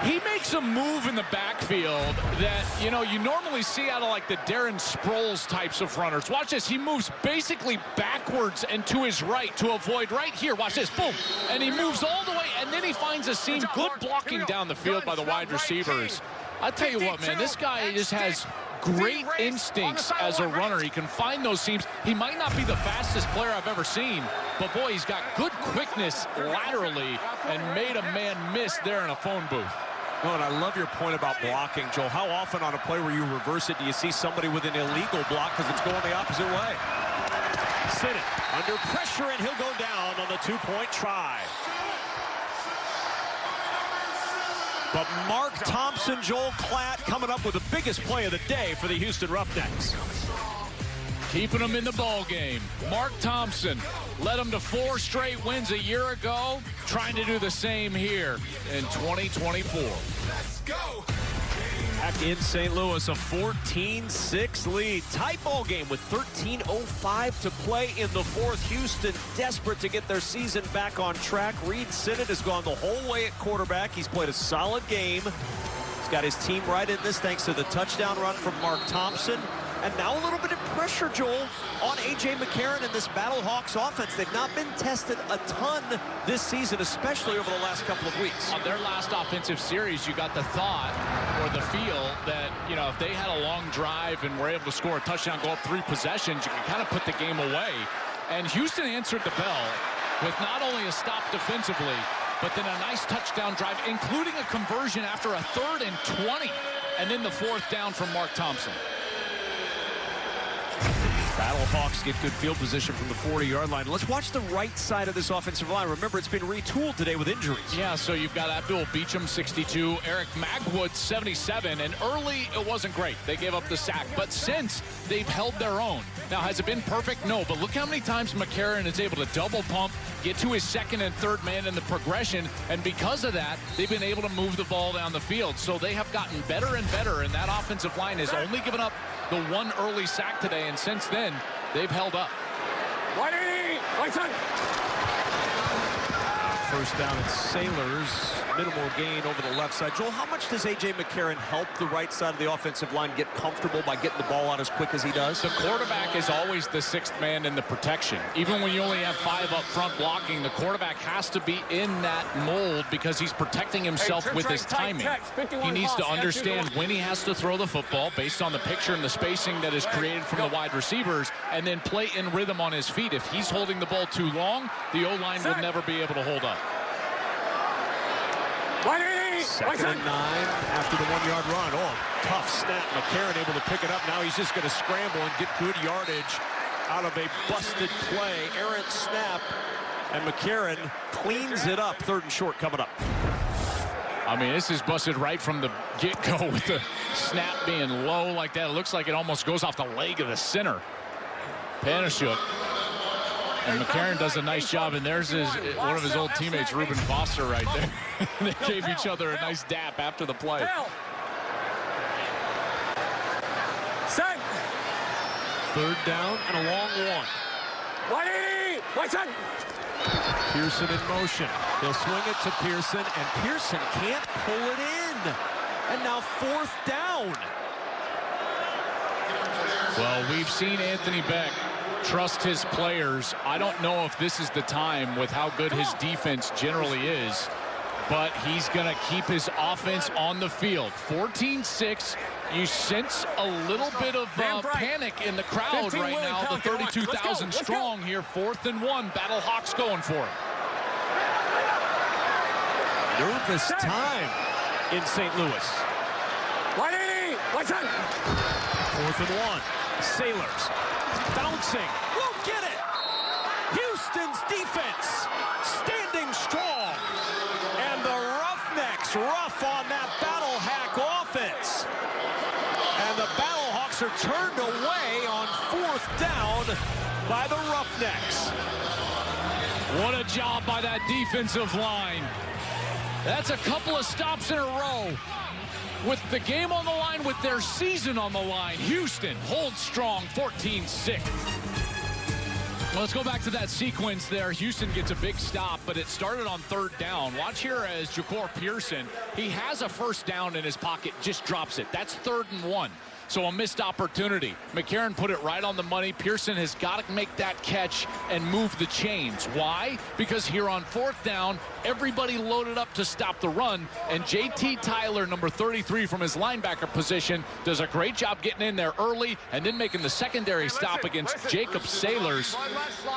He makes a move in the backfield that, you know, you normally see out of like the Darren Sproles types of runners. Watch this. He moves basically backwards and to his right to avoid right here. Watch this. Boom. And he moves all the way, and then he finds a seam. Good blocking down the field by the wide receivers. I tell you what, man, this guy just has great instincts as a runner. He can find those seams. He might not be the fastest player I've ever seen, but boy, he's got good quickness laterally and made a man miss there in a phone booth. Oh, and I love your point about blocking, Joel. How often on a play where you reverse it do you see somebody with an illegal block because it's going the opposite way? Sinnott under pressure, and he'll go down on the 2-point try. But Mark Thompson, Joel Klatt coming up with the biggest play of the day for the Houston Roughnecks. Keeping them in the ball game. Mark Thompson led them to 4 straight wins a year ago. Trying to do the same here in 2024. Let's go. Back in St. Louis, a 14-6 lead. Tight ball game with 13:05 to play in the 4th. Houston desperate to get their season back on track. Reed Sinnott has gone the whole way at quarterback. He's played a solid game. He's got his team right in this thanks to the touchdown run from Mark Thompson. And now a little bit of pressure, Joel, on A.J. McCarron and this Battlehawks offense. They've not been tested a ton this season, especially over the last couple of weeks. On their last offensive series, you got the thought or the feel that, you know, if they had a long drive and were able to score a touchdown, go up 3 possessions, you can kind of put the game away. And Houston answered the bell with not only a stop defensively, but then a nice touchdown drive, including a conversion after a 3rd and 20, and then the 4th down from Mark Thompson. Battlehawks get good field position from the 40-yard line. Let's watch the right side of this offensive line. Remember, it's been retooled today with injuries. Yeah, so you've got Abdul Beecham, 62, Eric Magwood, 77, and early it wasn't great. They gave up the sack, but since they've held their own. Now, has it been perfect? No, but look how many times McCarron is able to double pump, get to his 2nd and 3rd man in the progression, and because of that, they've been able to move the ball down the field. So they have gotten better and better, and that offensive line has only given up the 1 early sack today, and since then, they've held up. Right side. First down at Sailors. Minimal gain over the left side. Joel, how much does A.J. McCarron help the right side of the offensive line get comfortable by getting the ball out as quick as he does? The quarterback is always the 6th man in the protection. Even when you only have 5 up front blocking, the quarterback has to be in that mold because he's protecting himself with his timing. He needs to understand when he has to throw the football based on the picture and the spacing that is created from the wide receivers, and then play in rhythm on his feet. If he's holding the ball too long, the O-line will never be able to hold up. 2nd and 9 after the 1-yard run. Oh, tough snap. McCarron able to pick it up. Now he's just going to scramble and get good yardage out of a busted play. Errant snap, and McCarron cleans it up. 3rd and short coming up. I mean, this is busted right from the get-go with the snap being low like that. It looks like it almost goes off the leg of the center. Panashuk. And McCarron does a nice job, and there's one of his old teammates, Reuben Foster, right there. They gave each other a nice dap after the play. Set. 3rd down and a long one. Pearson in motion. He'll swing it to Pearson, and Pearson can't pull it in. And now 4th down. Well, we've seen Anthony Beck trust his players. I don't know if this is the time with how good his defense generally is, but he's going to keep his offense on the field. 14-6. You sense a little bit of panic in the crowd right now. The 32,000 strong here. 4th and 1. Battlehawks going for it. Nervous time in St. Louis. 4th and 1. Sailors bouncing. Won't get it. Houston's defense standing strong. And the Roughnecks rough on that Battle Hack offense. And the Battlehawks are turned away on 4th down by the Roughnecks. What a job by that defensive line. That's a couple of stops in a row. With the game on the line, with their season on the line, Houston holds strong, 14-6. Well, let's go back to that sequence there. Houston gets a big stop, but it started on 3rd down. Watch here as Ja'Cour Pearson, he has a 1st down in his pocket, just drops it. That's 3rd and 1. So a missed opportunity. McCarron put it right on the money. Pearson has got to make that catch and move the chains. Why? Because here on 4th down, everybody loaded up to stop the run, and J.T. Tyler, number 33 from his linebacker position, does a great job getting in there early and then making the secondary stop against Jacob Sailors.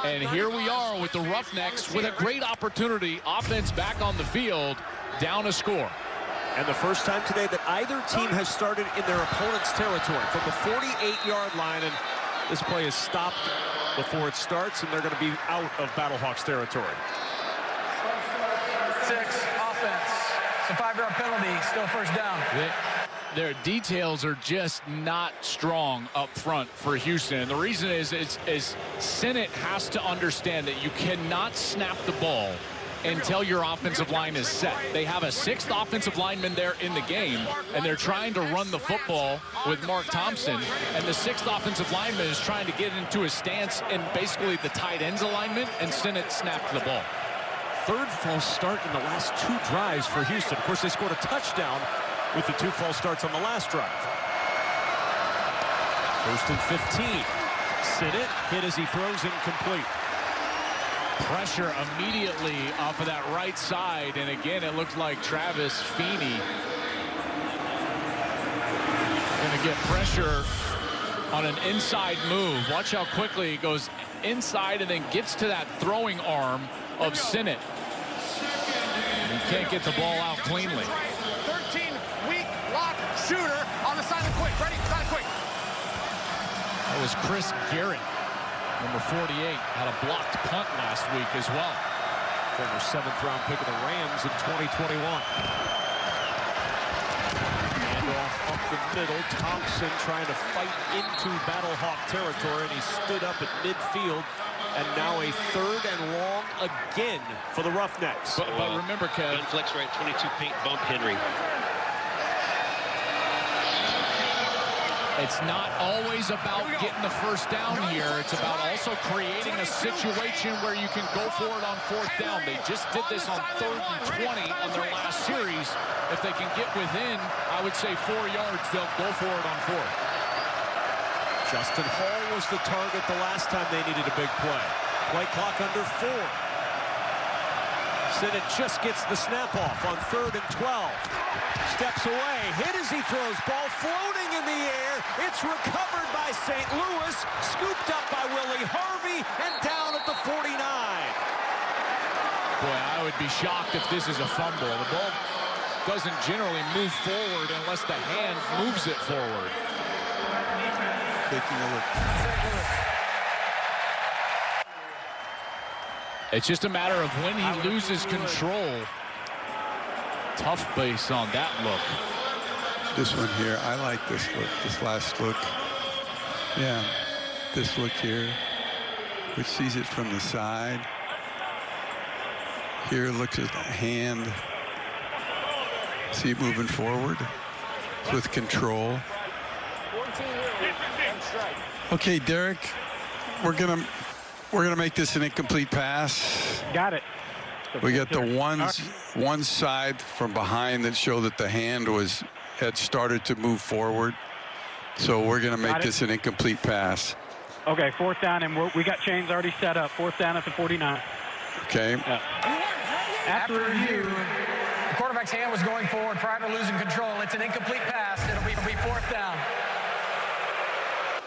And here we are with the Roughnecks with a great opportunity. Offense back on the field, down a score. And the first time today that either team has started in their opponent's territory from the 48-yard line, and this play is stopped before it starts, and they're going to be out of Battlehawks territory. 6, offense. It's a 5-yard penalty, still 1st down. Their details are just not strong up front for Houston. And the reason is Sinnott has to understand that you cannot snap the ball until your offensive line is set. They have a 6th offensive lineman there in the game, and they're trying to run the football with Mark Thompson, and the 6th offensive lineman is trying to get into his stance in basically the tight ends alignment, and Sinnott snapped the ball. 3rd false start in the last 2 drives for Houston. Of course, they scored a touchdown with the 2 false starts on the last drive. 1st and 15. Sinnott hit as he throws incomplete. Pressure immediately off of that right side, and again it looks like Travis Feeney going to get pressure on an inside move. Watch how quickly he goes inside and then gets to that throwing arm of Sinnott. He can't get the ball out cleanly. 13-week lock shooter on the side of quick. Ready? Side of quick. That was Chris Garrett, number 48, had a blocked punt last week as well. Former 7th-round pick of the Rams in 2021. Handoff up the middle. Thompson trying to fight into Battlehawk territory, and he stood up at midfield. And now a 3rd and long again for the Roughnecks. But remember, Kev. Gun flex right, 22 paint bump Henry. It's not always about getting the 1st down here. It's about also creating a situation where you can go for it on 4th down. They just did this on 3rd and 20 on their last series. If they can get within, I would say 4 yards, they'll go for it on 4th. Justin Hall was the target the last time they needed a big play. Play clock under 4. Sinnott just gets the snap off on 3rd and 12. Steps away, hit as he throws, ball floating in the air. It's recovered by St. Louis, scooped up by Willie Harvey, and down at the 49. Boy, I would be shocked if this is a fumble. The ball doesn't generally move forward unless the hand moves it forward. Taking a look. It's just a matter of when he loses control. Tough base on that look. This one here, I like this look, this last look. Yeah, this look here, which sees it from the side. Here looks at the hand. See it moving forward with control. Okay, Derek, we're We're going to make this an incomplete pass. Got it. We got the one side from behind that showed that the hand had started to move forward. So we're going to make this an incomplete pass. Okay, 4th down, and we got chains already set up. 4th down at the 49. Okay. After review, the quarterback's hand was going forward prior to losing control. It's an incomplete pass. It'll be 4th down.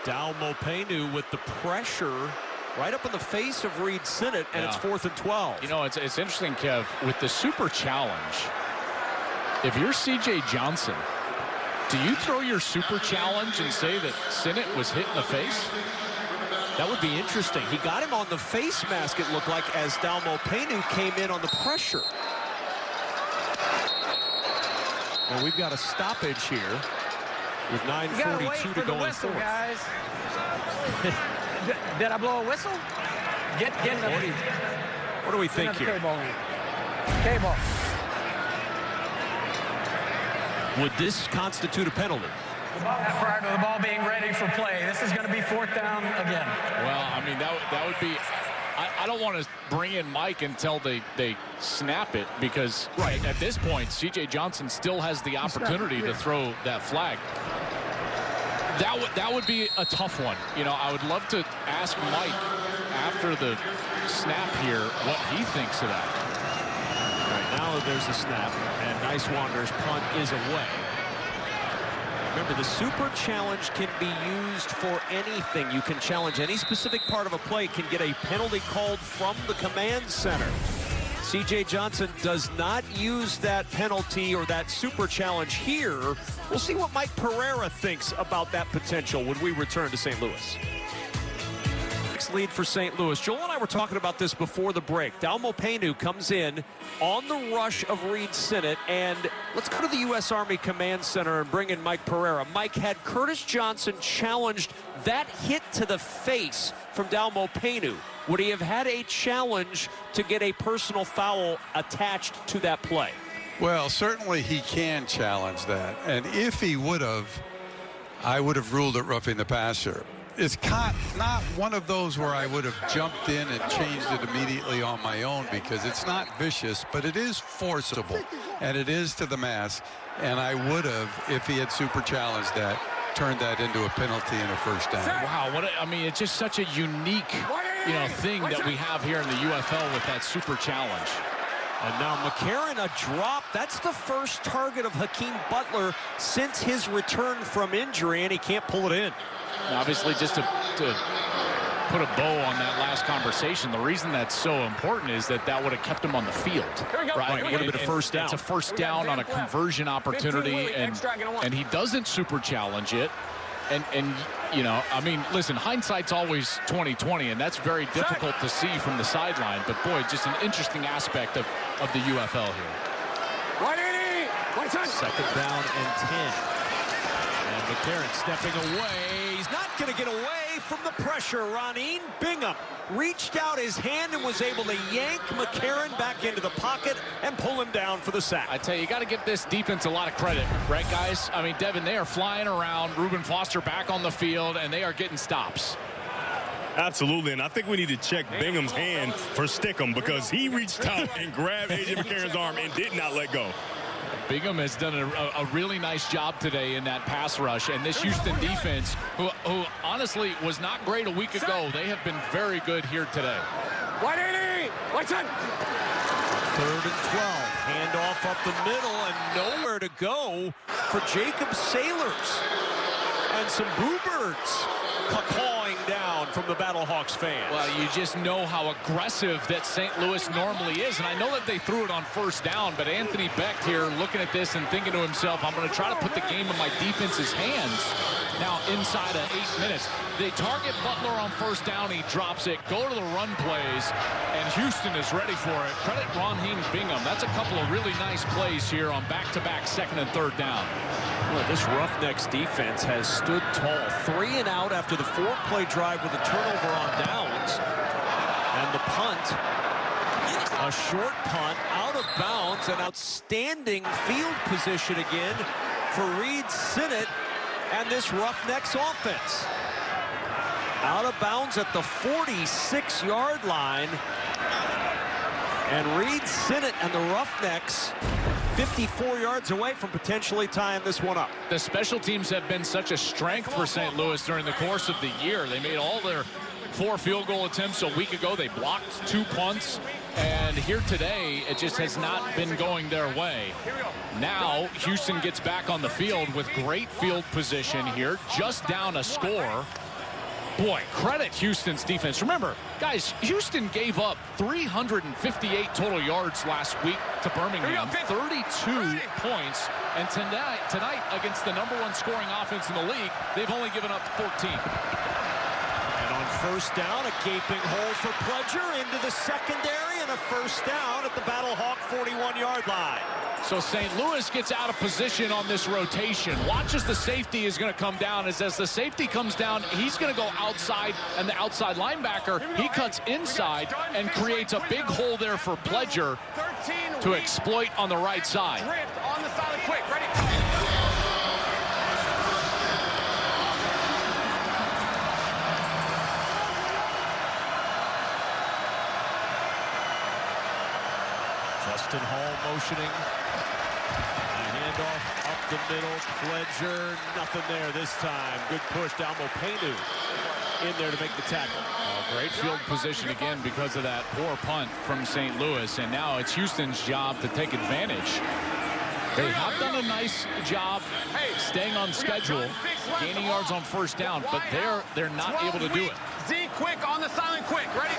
Dalmopanu with the pressure right up in the face of Reed Sinnott, and it's 4th and 12. You know, it's interesting, Kev, with the super challenge, if you're C.J. Johnson, do you throw your super challenge and say that Sinnott was hit in the face? That would be interesting. He got him on the face mask, it looked like, as Dalmopanu came in on the pressure. Well, we've got a stoppage here with 9:42 to go in 4th. Guys. Did I blow a whistle? Get in the what do we think here? Cable. Would this constitute a penalty? Prior to the ball being ready for play. This is going to be 4th down again. Well, I mean, that would be... I don't want to bring in Mike until they snap it, because at this point, C.J. Johnson still has the opportunity to throw that flag. That would be a tough one. You know, I would love to ask Mike after the snap here what he thinks of that. Right now there's a snap, and Nice Wanderers punt is away. Remember, the super challenge can be used for anything. You can challenge any specific part of a play, can get a penalty called from the command center. C.J. Johnson does not use that penalty or that super challenge here. We'll see what Mike Pereira thinks about that potential when we return to St. Louis. Lead for St. Louis. Joel and I were talking about this before the break. Dalmopanu comes in on the rush of Reed Sinnott, and let's go to the U.S. Army Command Center and bring in Mike Pereira. Mike, had Curtis Johnson challenged that hit to the face from Dalmopanu, would he have had a challenge to get a personal foul attached to that play? Well, certainly he can challenge that, and if he would have, I would have ruled it roughing the passer. It's not one of those where I would have jumped in and changed it immediately on my own, because it's not vicious, but it is forcible, and it is to the mask. And I would have, if he had super challenged that, turned that into a penalty and a 1st down. Wow, I mean, it's just such a unique, thing that we have here in the UFL with that super challenge. And now McCarron, a drop. That's the first target of Hakeem Butler since his return from injury, and he can't pull it in. Obviously, just to put a bow on that last conversation, the reason that's so important is that would have kept him on the field. Right? It would have been a 1st down. It's a 1st down on a conversion opportunity, and he doesn't super challenge it. And you know, I mean, listen, hindsight's always 20/20, and that's very difficult to see from the sideline. But boy, just an interesting aspect of the UFL here. 2nd down and 10. And McCarron stepping away. He's not going to get away from the pressure. Roneen Bingham reached out his hand and was able to yank McCarron back into the pocket and pull him down for the sack. I tell you, you got to give this defense a lot of credit, right, guys? I mean, Devin, they are flying around. Reuben Foster back on the field, and they are getting stops. Absolutely, and I think we need to check Bingham's hand for Stickum, because he reached out and grabbed A.J. McCarron's arm and did not let go. Bingham has done a really nice job today in that pass rush, and this Houston defense, who honestly was not great a week ago, they have been very good here today. 3rd and 12. Handoff up the middle, and nowhere to go for Jacob Sailors. And some bluebirds cawing down from the Battlehawks fans. Well, you just know how aggressive that St. Louis normally is. And I know that they threw it on 1st down, but Anthony Becht here looking at this and thinking to himself, I'm going to try to put the game in my defense's hands. Now inside of 8 minutes. They target Butler on 1st down. He drops it. Go to the run plays, and Houston is ready for it. Credit Roneen Bingham. That's a couple of really nice plays here on back-to-back 2nd and 3rd down. Well, this Roughnecks defense has stood tall. 3 and out after the 4-play drive with a turnover on downs. And the punt, a short punt, out of bounds, an outstanding field position again for Reed Sinnott and this Roughnecks offense. Out of bounds at the 46-yard line. And Reed Sinnott and the Roughnecks 54 yards away from potentially tying this one up. The special teams have been such a strength for St. Louis during the course of the year. They made all their 4 field goal attempts a week ago. They blocked 2 punts. And here today, it just has not been going their way. Now, Houston gets back on the field with great field position here, just down a score. Boy, credit Houston's defense. Remember, guys, Houston gave up 358 total yards last week to Birmingham, 32 points. And tonight, against the #1 scoring offense in the league, they've only given up 14. And on first down, a gaping hole for Pledger into the secondary, and a first down at the Battlehawk 41-yard line. So St. Louis gets out of position on this rotation. Watch as the safety is going to come down. As the safety comes down, he's going to go outside, and the outside linebacker, he cuts inside and creates a big hole there for Pledger to exploit on the right side. On the silent quick, ready? Justin Hall motioning. Handoff up the middle. Pledger, nothing there this time. Good push. Dalmo Paynu in there to make the tackle. Great field position again because of that poor punt from St. Louis. And now it's Houston's job to take advantage. They have done a nice job staying on schedule, gaining yards on first down, but they're not able to do it. Z quick on the silent quick, ready?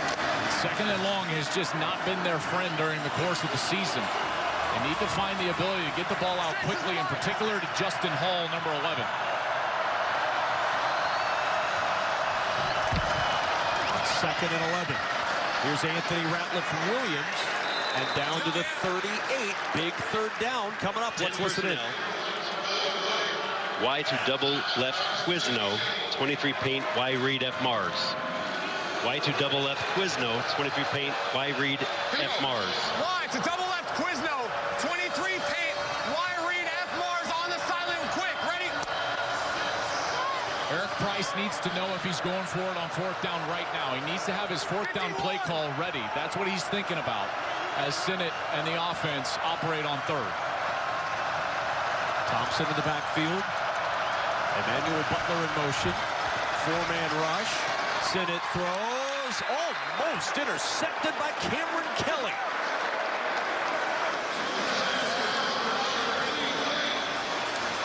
Second and long has just not been their friend during the course of the season. They need to find the ability to get the ball out quickly, in particular to Justin Hall, number 11. Second and 11. Here's Anthony Ratliff-Williams. And down to the 38. Big third down coming up. Let's listen in. Y to double left Quizno. 23 paint. Y Reed F Mars. Y to double left Quizno. 23 paint. Y Reed F Mars. Y to double left Quizno. 23 paint. Y Reed F Mars on the silent quick. Ready? Eric Price needs to know if he's going for it on fourth down right now. He needs to have his fourth down play call ready. That's what he's thinking about as Sinnott and the offense operate on third. Thompson in the backfield. Emmanuel Butler in motion. 4-man rush. Sinnott throws. Almost intercepted by Cameron Kelly.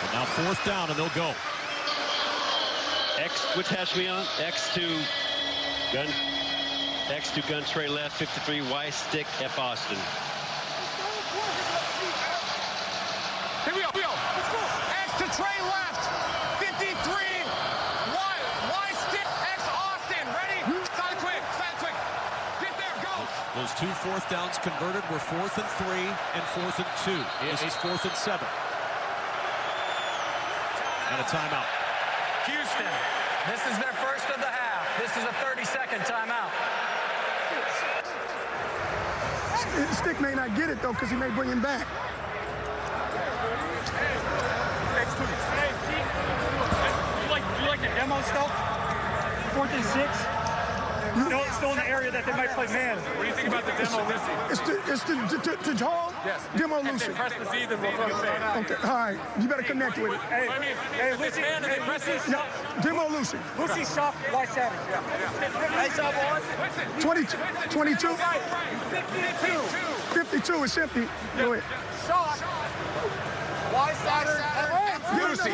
And now fourth down, and they'll go. X, which hash we on? X to gun. X to gun tray left, 53, Y stick, F Austin. Here we go. Let's go. X to tray left, 53, Y stick, X Austin. Ready? Side quick. Get there, go. Those 2 fourth downs converted were 4th and 3 and 4th and 2. This is 4th and 7. And a timeout. Houston, this is their first of the half. This is a 30-second timeout. Stick may not get it, though, because he may bring him back. You like the demo stuff? 4th and 6? Still in the area that they might play man. What do you think about the demo, Lucy? It's the Hall? Yes. Demo Lucy. Press the Z, then we'll say. Okay, all right. You better connect with it. Hey, Lucy. Yeah, Demo Lucy. Lucy shot Y Savage. Nice job, boys. 22? 52 is empty. Go ahead. Shot. Y Savage. Lucy.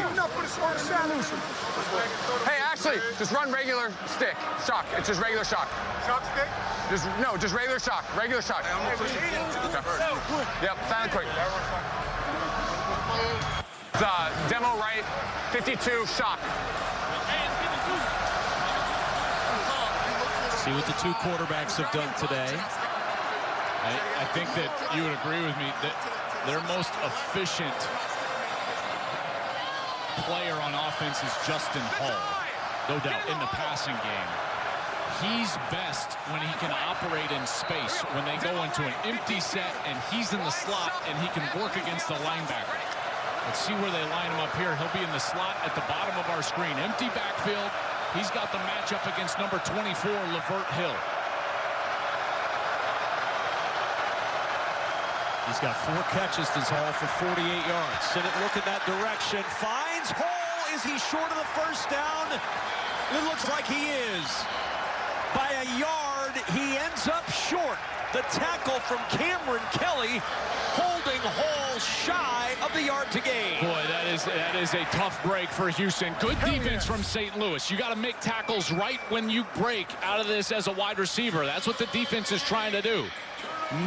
Lucy. Hey, Ashley, just run regular stick. Shock. It's just regular shock. Shock stick? Just regular shock. Regular shock. Yep, silent quick. Demo right, 52, shock. See what the 2 quarterbacks have done today. I think that you would agree with me that their most efficient player on offense is Justin Hall, no doubt, in the passing game. He's best when he can operate in space, when they go into an empty set and he's in the slot and he can work against the linebacker. Let's see where they line him up here. He'll be in the slot at the bottom of our screen. Empty backfield. He's got the matchup against number 24, Lavert Hill. He's got 4 catches this Hall for 48 yards. Sinnott looking that direction. Finds Hall. Is he short of the first down? It looks like he is. By a yard, he ends up short. The tackle from Cameron Kelly holding Hall shy of the yard to gain. Boy, that is a tough break for Houston. Good defense from St. Louis. You got to make tackles right when you break out of this as a wide receiver. That's what the defense is trying to do.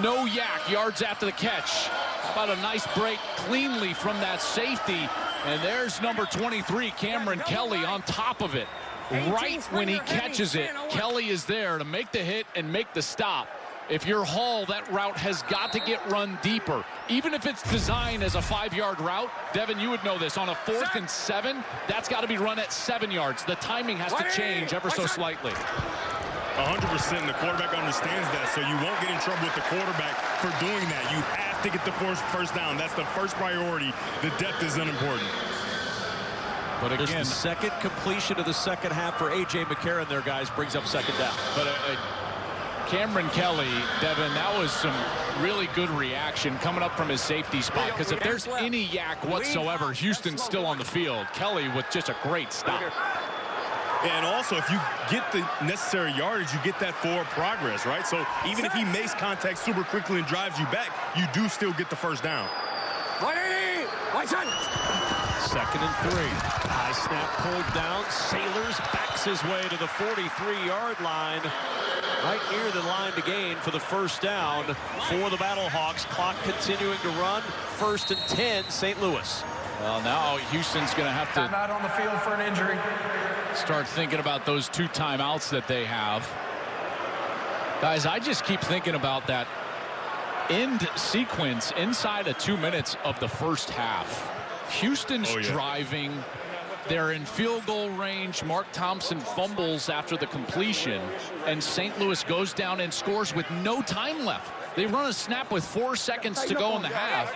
No yak yards after the catch. How about a nice break cleanly from that safety? And there's number 23, Cameron Kelly, on top of it. Right when he catches it, Kelly is there to make the hit and make the stop. If you're Hall, that route has got to get run deeper. Even if it's designed as a 5-yard route, Devin, you would know this. On a 4th and 7, that's got to be run at 7 yards. The timing has to change ever so slightly. 100%, and the quarterback understands that, so you won't get in trouble with the quarterback for doing that. You have to get the first down. That's the first priority. The depth is unimportant. But again, the second completion of the second half for A.J. McCarron there, guys, brings up second down. But Cameron Kelly, Devin, that was some really good reaction coming up from his safety spot, because if there's any yak whatsoever, Houston's still on the field. Kelly with just a great stop. And also, if you get the necessary yardage, you get that forward progress, right? So even if he makes contact super quickly and drives you back, you do still get the first down. 2nd and 3. High snap pulled down. Sailors backs his way to the 43-yard line. Right near the line to gain for the first down for the Battlehawks. Clock continuing to run. 1st and 10, St. Louis. Well, now Houston's going to have to Timeout on the field for an injury. Start thinking about those 2 timeouts that they have. Guys, I just keep thinking about that end sequence inside of 2 minutes of the first half. Houston's driving. They're in field goal range. Mark Thompson fumbles after the completion, and St. Louis goes down and scores with no time left. They run a snap with 4 seconds to go in the half.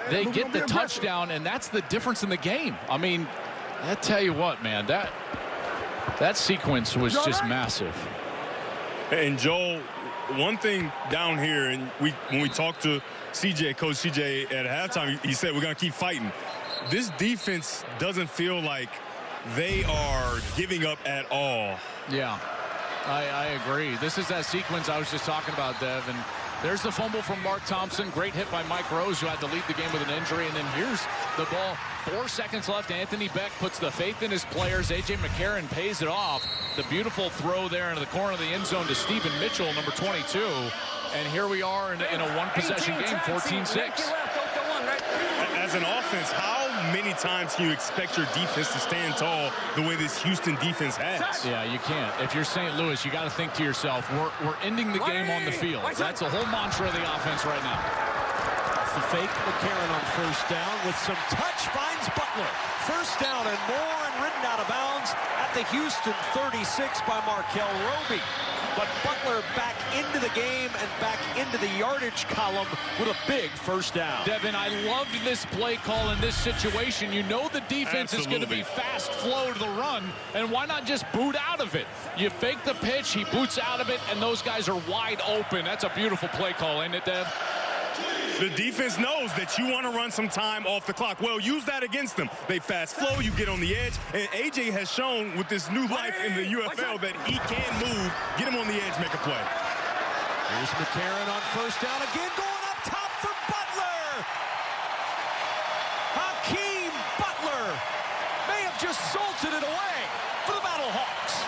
They get the touchdown, and that's the difference in the game. I mean, I tell you what, man, that sequence was just massive. And Joel, one thing down here, and when we talked to Coach CJ at halftime, he said we're going to keep fighting. This defense doesn't feel like they are giving up at all. Yeah, I agree. This is that sequence I was just talking about, Dev. And there's the fumble from Mark Thompson. Great hit by Mike Rose, who had to leave the game with an injury. And then here's the ball. 4 seconds left. Anthony Beck puts the faith in his players. A.J. McCarron pays it off. The beautiful throw there into the corner of the end zone to Stephen Mitchell, number 22. And here we are in a one-possession game, 14-6. As an offense, how many times can you expect your defense to stand tall the way this Houston defense has? Yeah, you can't. If you're St. Louis, you got to think to yourself, we're ending the game on the field. That's the whole mantra of the offense right now. That's the fake. McCarron on first down with some touch. Finds Butler. First down and more, and ridden out of bounds at the Houston 36 by Markel Roby. But Butler back into the game and back into the yardage column with a big first down. Devin, I loved this play call in this situation. You know the defense is going to be fast flow to the run, and why not just boot out of it? You fake the pitch, he boots out of it, and those guys are wide open. That's a beautiful play call, ain't it, Dev? The defense knows that you want to run some time off the clock. Well, use that against them. They fast flow, you get on the edge, and A.J. has shown with this new life in the UFL that he can move, get him on the edge, make a play. Here's McCarron on first down again, going up top for Butler. Hakeem Butler may have just salted it away for the Battlehawks.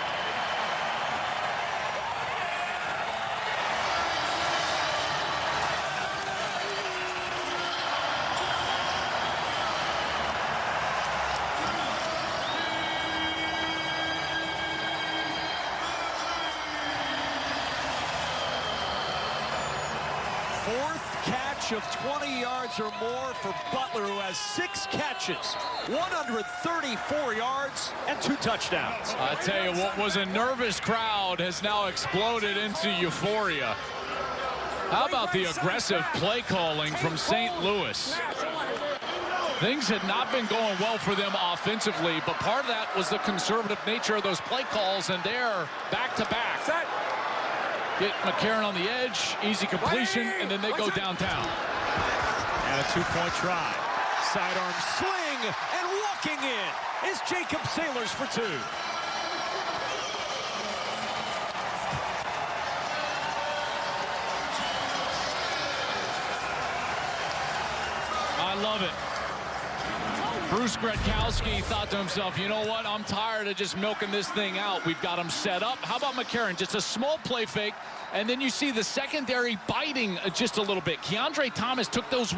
Of 20 yards or more for Butler, who has 6 catches, 134 yards, and 2 touchdowns. I tell you, what was a nervous crowd has now exploded into euphoria. How about the aggressive play calling from St. Louis? Things had not been going well for them offensively, but part of that was the conservative nature of those play calls, and they're back-to-back. Get McCarron on the edge, easy completion, and then they go downtown. And a two-point try. Sidearm sling, and walking in is Jacob Sailors for two. I love it. Bruce Gretkowski thought to himself, you know what, I'm tired of just milking this thing out. We've got him set up. How about McCarron? Just a small play fake, and then you see the secondary biting just a little bit. Keandre Thomas took those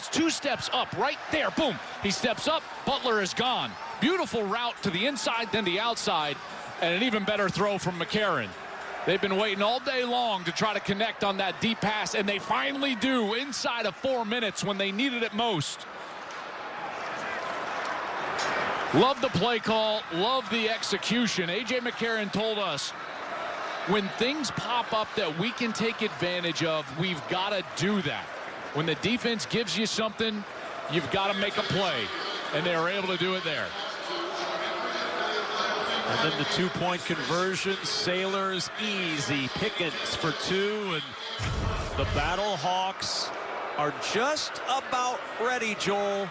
two steps up right there. Boom. He steps up. Butler is gone. Beautiful route to the inside, then the outside, and an even better throw from McCarron. They've been waiting all day long to try to connect on that deep pass, and they finally do inside of 4 minutes when they needed it most. Love the play call, love the execution. A.J. McCarron told us, when things pop up that we can take advantage of, we've got to do that. When the defense gives you something, you've got to make a play, and they were able to do it there. And then the two-point conversion, Sailors easy. Pickens for two, and the Battlehawks are just about ready, Joel,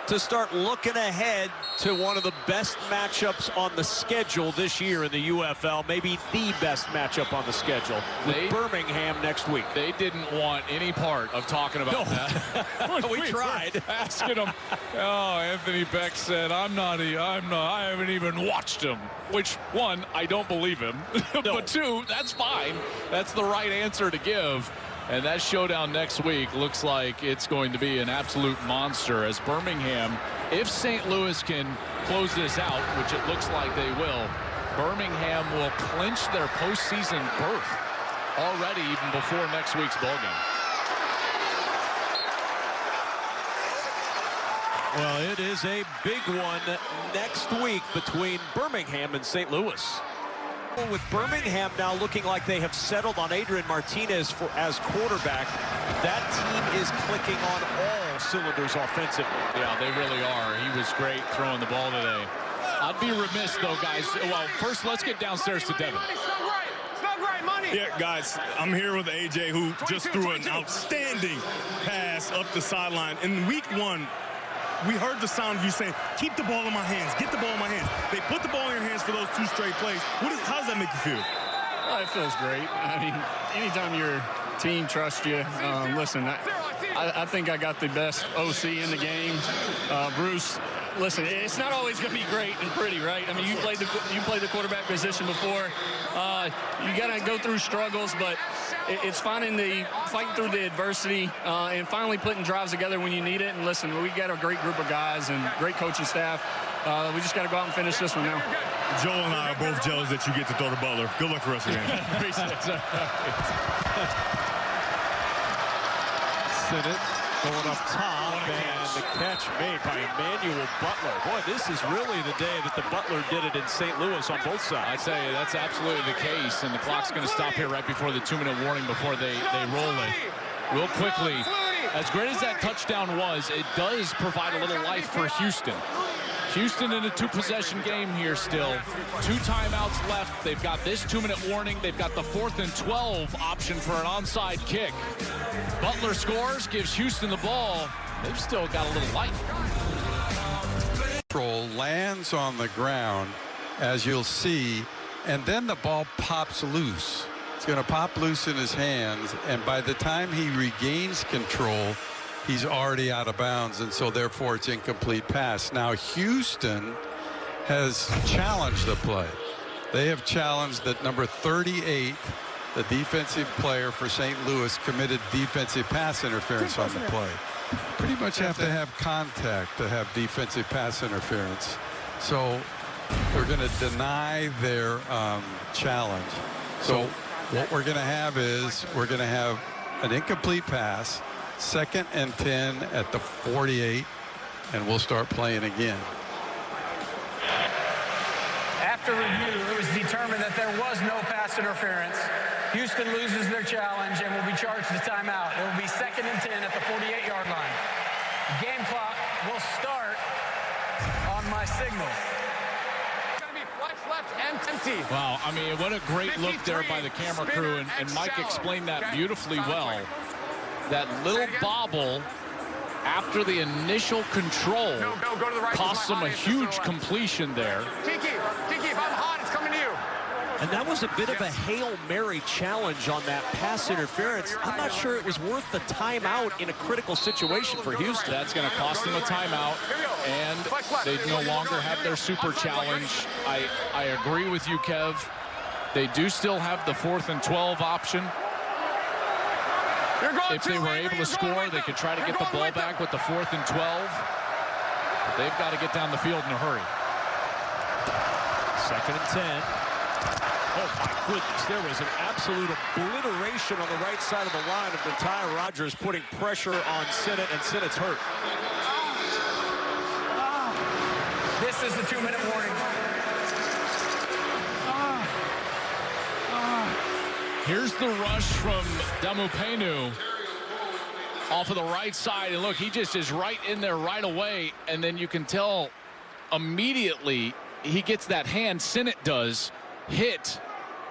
to start looking ahead to one of the best matchups on the schedule this year in the UFL, maybe the best matchup on the schedule, with Birmingham next week. They didn't want any part of talking about that. We tried. Asking them. Oh, Anthony Beck said, I haven't even watched him. Which, one, I don't believe him. But two, that's fine. That's the right answer to give. And that showdown next week looks like it's going to be an absolute monster, as Birmingham, if St. Louis can close this out, which it looks like they will, Birmingham will clinch their postseason berth already even before next week's ballgame. Well, it is a big one next week between Birmingham and St. Louis. With Birmingham now looking like they have settled on Adrian Martinez as quarterback, that team is clicking on all cylinders offensively. Yeah, they really are. He was great throwing the ball today. I'd be remiss, though, guys. Well, first, let's get downstairs to Devin. Yeah, guys, I'm here with AJ, who just threw an outstanding pass up the sideline. In week one, we heard the sound of you saying, keep the ball in my hands, get the ball in my hands. They put the ball in your hands for those two straight plays. How does that make you feel? Well, it feels great. I mean, anytime your team trusts you, listen, I think I got the best OC in the game. Bruce, listen, it's not always going to be great and pretty, right? I mean, you played the quarterback position before. You got to go through struggles, but it's fighting through the adversity and finally putting drives together when you need it. And listen, we got a great group of guys and great coaching staff. We just got to go out and finish this one now. Joel and I are both jealous that you get to throw to Butler. Good luck for us again. Sinnott going up top, and the catch made by Emmanuel Butler. Boy, this is really the day that the Butler did it in St. Louis on both sides. I tell you, that's absolutely the case, and the clock's going to stop here right before the 2-minute warning before they roll it. Real quickly, as great as that touchdown was, it does provide a little life for Houston. Houston in a two-possession game here still. 2 timeouts left. They've got this 2-minute warning. They've got the 4th and 12 option for an onside kick. Butler scores, gives Houston the ball. They've still got a little life. Control lands on the ground, as you'll see, and then the ball pops loose. It's going to pop loose in his hands, and by the time he regains control, he's already out of bounds, and so therefore it's incomplete pass. Now Houston has challenged the play. They have challenged that number 38, the defensive player for St. Louis, committed defensive pass interference on the play. Pretty much have to have contact to have defensive pass interference. So they're going to deny their challenge. So what we're going to have is we're going to have an incomplete pass, 2nd and 10 at the 48, and we'll start playing again. After review, it was determined that there was no pass interference. Houston loses their challenge and will be charged a timeout. It will be 2nd and 10 at the 48-yard line. Game clock will start on my signal. Wow, I mean, what a great look there by the camera crew, and Mike explained that beautifully well. That little bobble after the initial control cost them a huge completion there. Kiki, if I'm hot, it's coming to you. And that was a bit of a Hail Mary challenge on that pass interference. I'm not sure it was worth the timeout in a critical situation for Houston. That's going to cost them a timeout, and they no longer have their super challenge. I agree with you, Kev. They do still have the 4th and 12 option. If they were able to score, they could try to get the ball back with the 4th and 12. But they've got to get down the field in a hurry. 2nd and 10. Oh, my goodness. There was an absolute obliteration on the right side of the line of Natai Rogers putting pressure on Sinnott, and Sinnott's hurt. This is the 2-minute warning. Here's the rush from Damupenu off of the right side. And look, he just is right in there right away. And then you can tell immediately he gets that hand, Sinnott does, hit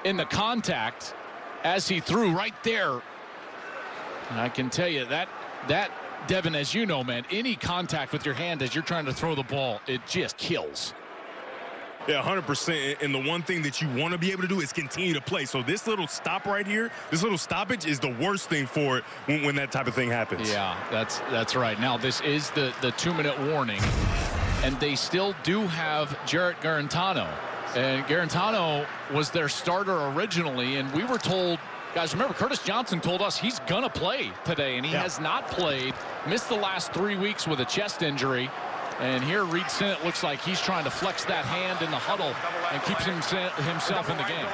in the contact as he threw right there. And I can tell you that Devin, as you know, man, any contact with your hand as you're trying to throw the ball, it just kills. Yeah, 100%. And the one thing that you want to be able to do is continue to play. So this little stop right here, this little stoppage is the worst thing for it when that type of thing happens. Yeah, that's right. Now, this is the 2-minute warning, and they still do have Jarrett Garantano. And Garantano was their starter originally, and we were told, guys, remember, Curtis Johnson told us he's going to play today, and he has not played, missed the last 3 weeks with a chest injury. And here Reed Sinnott looks like he's trying to flex that hand in the huddle and keeps himself in the game.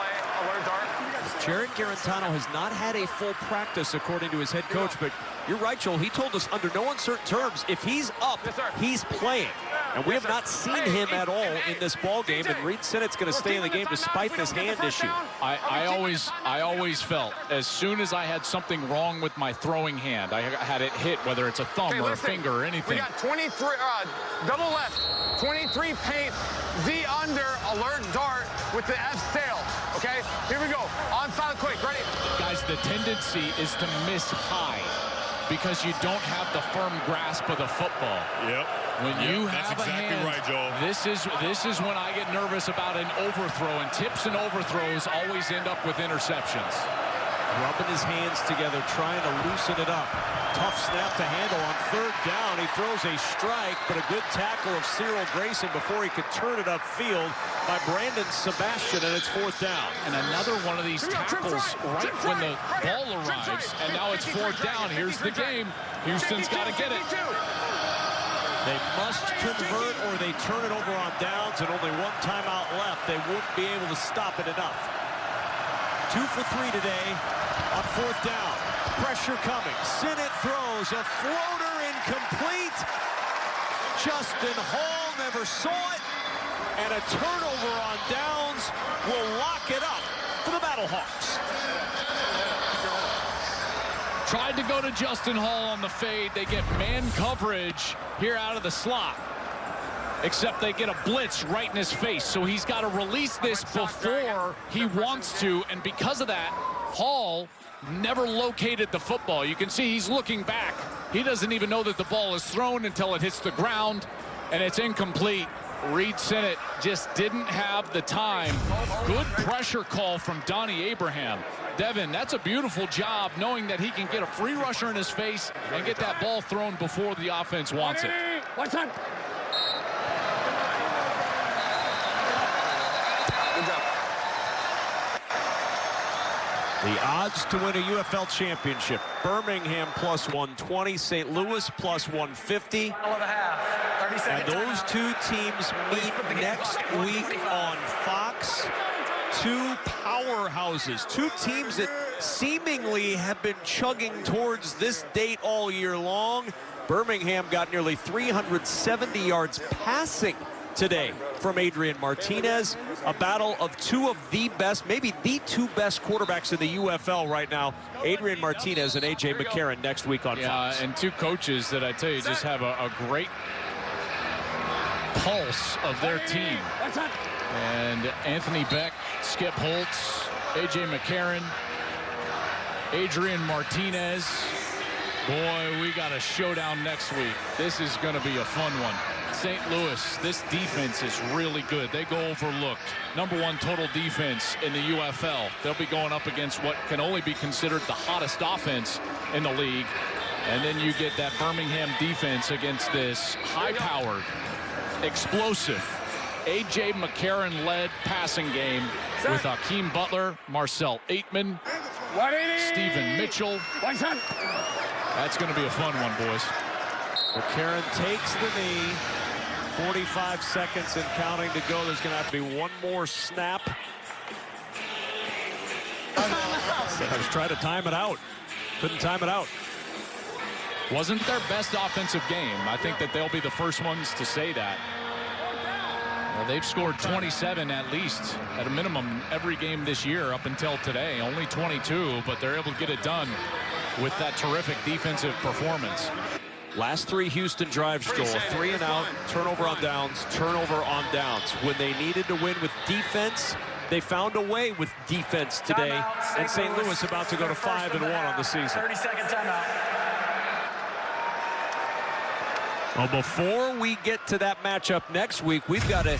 Jarrett Garantano has not had a full practice, according to his head coach, but you're right, Joel. He told us under no uncertain terms, if he's up, he's playing. And we have not seen him at all in this ball game, and Reed Sinnott's going to stay in the game despite this hand issue. I always felt as soon as I had something wrong with my throwing hand, I had it hit, whether it's a thumb or a finger or anything. We got 23, double left, 23 paint, Z under, alert dart with the F sail. Okay, here we go. Onside quick, ready? Guys, the tendency is to miss high because you don't have the firm grasp of the football. Yep. When you have that's a exactly hand, right, Joel. this is when I get nervous about an overthrow, and tips and overthrows always end up with interceptions. Rubbing his hands together, trying to loosen it up. Tough snap to handle on 3rd down. He throws a strike, but a good tackle of Cyril Grayson before he could turn it upfield by Brandon Sebastian, and it's 4th down. And another one of these tackles right when the ball arrives, and now it's 4th down. Here's the game. Houston's got to get it. They must convert or they turn it over on downs, and only one timeout left. They wouldn't be able to stop it enough. 2 for 3 today on 4th down. Pressure coming. Sinnott throws a floater incomplete. Justin Hall never saw it. And a turnover on downs will lock it up for the Battlehawks. Tried to go to Justin Hall on the fade. They get man coverage here out of the slot. Except they get a blitz right in his face. So he's got to release this before he wants to. And because of that, Hall never located the football. You can see he's looking back. He doesn't even know that the ball is thrown until it hits the ground. And it's incomplete. Reed Sinnott just didn't have the time. Good pressure call from Donnie Abraham. Devin, that's a beautiful job knowing that he can get a free rusher in his face and get that ball thrown before the offense wants it. One time. Good job. The odds to win a UFL championship: Birmingham plus 120, St. Louis plus 150. And those two teams meet next week on Fox. Two powerhouses, two teams that seemingly have been chugging towards this date all year long. Birmingham got nearly 370 yards passing today from Adrian Martinez. A battle of two of the best, maybe the two best quarterbacks in the UFL right now. Adrian Martinez and A.J. McCarron next week on Fox. And two coaches that I tell you just have a great pulse of their team. And Anthony Beck, Skip Holtz, A.J. McCarron, Adrian Martinez. Boy, we got a showdown next week. This is going to be a fun one. St. Louis, this defense is really good. They go overlooked. #1 total defense in the UFL. They'll be going up against what can only be considered the hottest offense in the league. And then you get that Birmingham defense against this high-powered, explosive, A.J. McCarron-led passing game with Hakeem Butler, Marcel Aitman, Stephen Mitchell. That's going to be a fun one, boys. McCarron takes the knee. 45 seconds and counting to go. There's going to have to be one more snap. I was trying to time it out. Couldn't time it out. Wasn't their best offensive game. I think that they'll be the first ones to say that. Well, they've scored 27 at least, at a minimum, every game this year up until today. Only 22, but they're able to get it done with that terrific defensive performance. Last 3 Houston drives, Joel, 3 and out, turnover on downs, turnover on downs. When they needed to win with defense, they found a way with defense today. And St. Louis about to go to 5-1 on the season. 30-second timeout. Well, before we get to that matchup next week, we've got to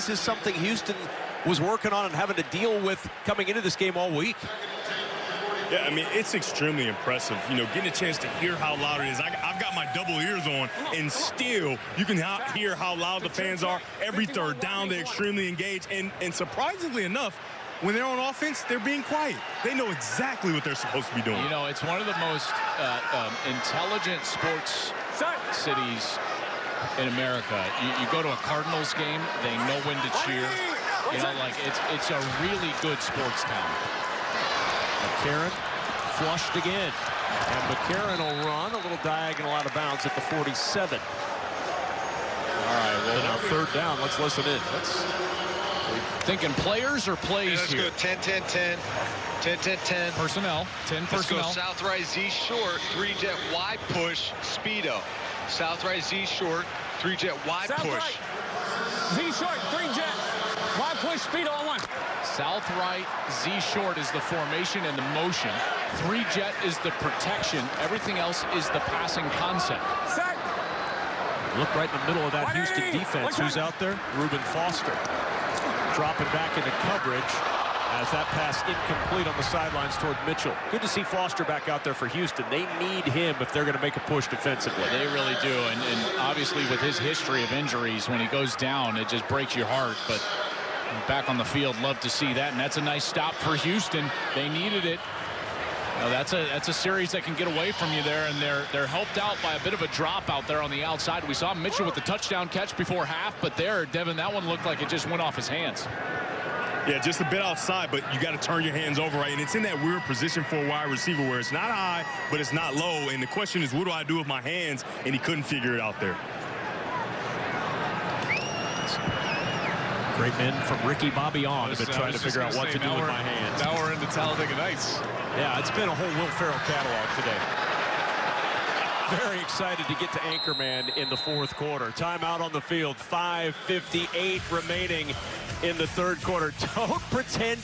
This is something Houston was working on and having to deal with coming into this game all week. Yeah, I mean, it's extremely impressive, you know, getting a chance to hear how loud it is. I've got my double ears on, and still you can hear how loud the fans are. Every third down, they're extremely engaged. And surprisingly enough, when they're on offense, they're being quiet. They know exactly what they're supposed to be doing. You know, it's one of the most intelligent sports cities in America. You go to a Cardinals game, they know when to cheer. You know, like it's a really good sports town. McCarron flushed again. And McCarron will run a little diagonal out of bounds at the 47. All right, well, now third down. Let's listen in. Thinking players or plays here? Let's go 10-10-10. 10-10-10. Personnel. 10 personnel. Let's go south right Z short. 3-jet wide push. Speedo. South right Z short. 3-jet wide South push. Right. Z short. 3-jet. Wide push. Speedo on 1. South right, Z short is the formation and the motion. 3-jet is the protection. Everything else is the passing concept. Set. Look right in the middle of that Houston defense. Who's out there? Reuben Foster. Dropping back into coverage as that pass incomplete on the sidelines toward Mitchell. Good to see Foster back out there for Houston. They need him if they're going to make a push defensively. They really do. And obviously with his history of injuries, when he goes down, it just breaks your heart. But back on the field, love to see that. And that's a nice stop for Houston. They needed it. Now that's a series that can get away from you there, and they're helped out by a bit of a drop out there on the outside. We saw Mitchell with the touchdown catch before half, but there, Devin, that one looked like it just went off his hands. Yeah, just a bit outside, but you got to turn your hands over, right? And it's in that weird position for a wide receiver where it's not high, but it's not low. And the question is, what do I do with my hands? And he couldn't figure it out there. Great men from Ricky Bobby on have been trying to figure out what to do with my hands. Now we're into Talladega Nights. Yeah, it's been a whole Will Ferrell catalog today. Very excited to get to Anchorman in the fourth quarter. Timeout on the field. 5:58 remaining in the third quarter. Don't pretend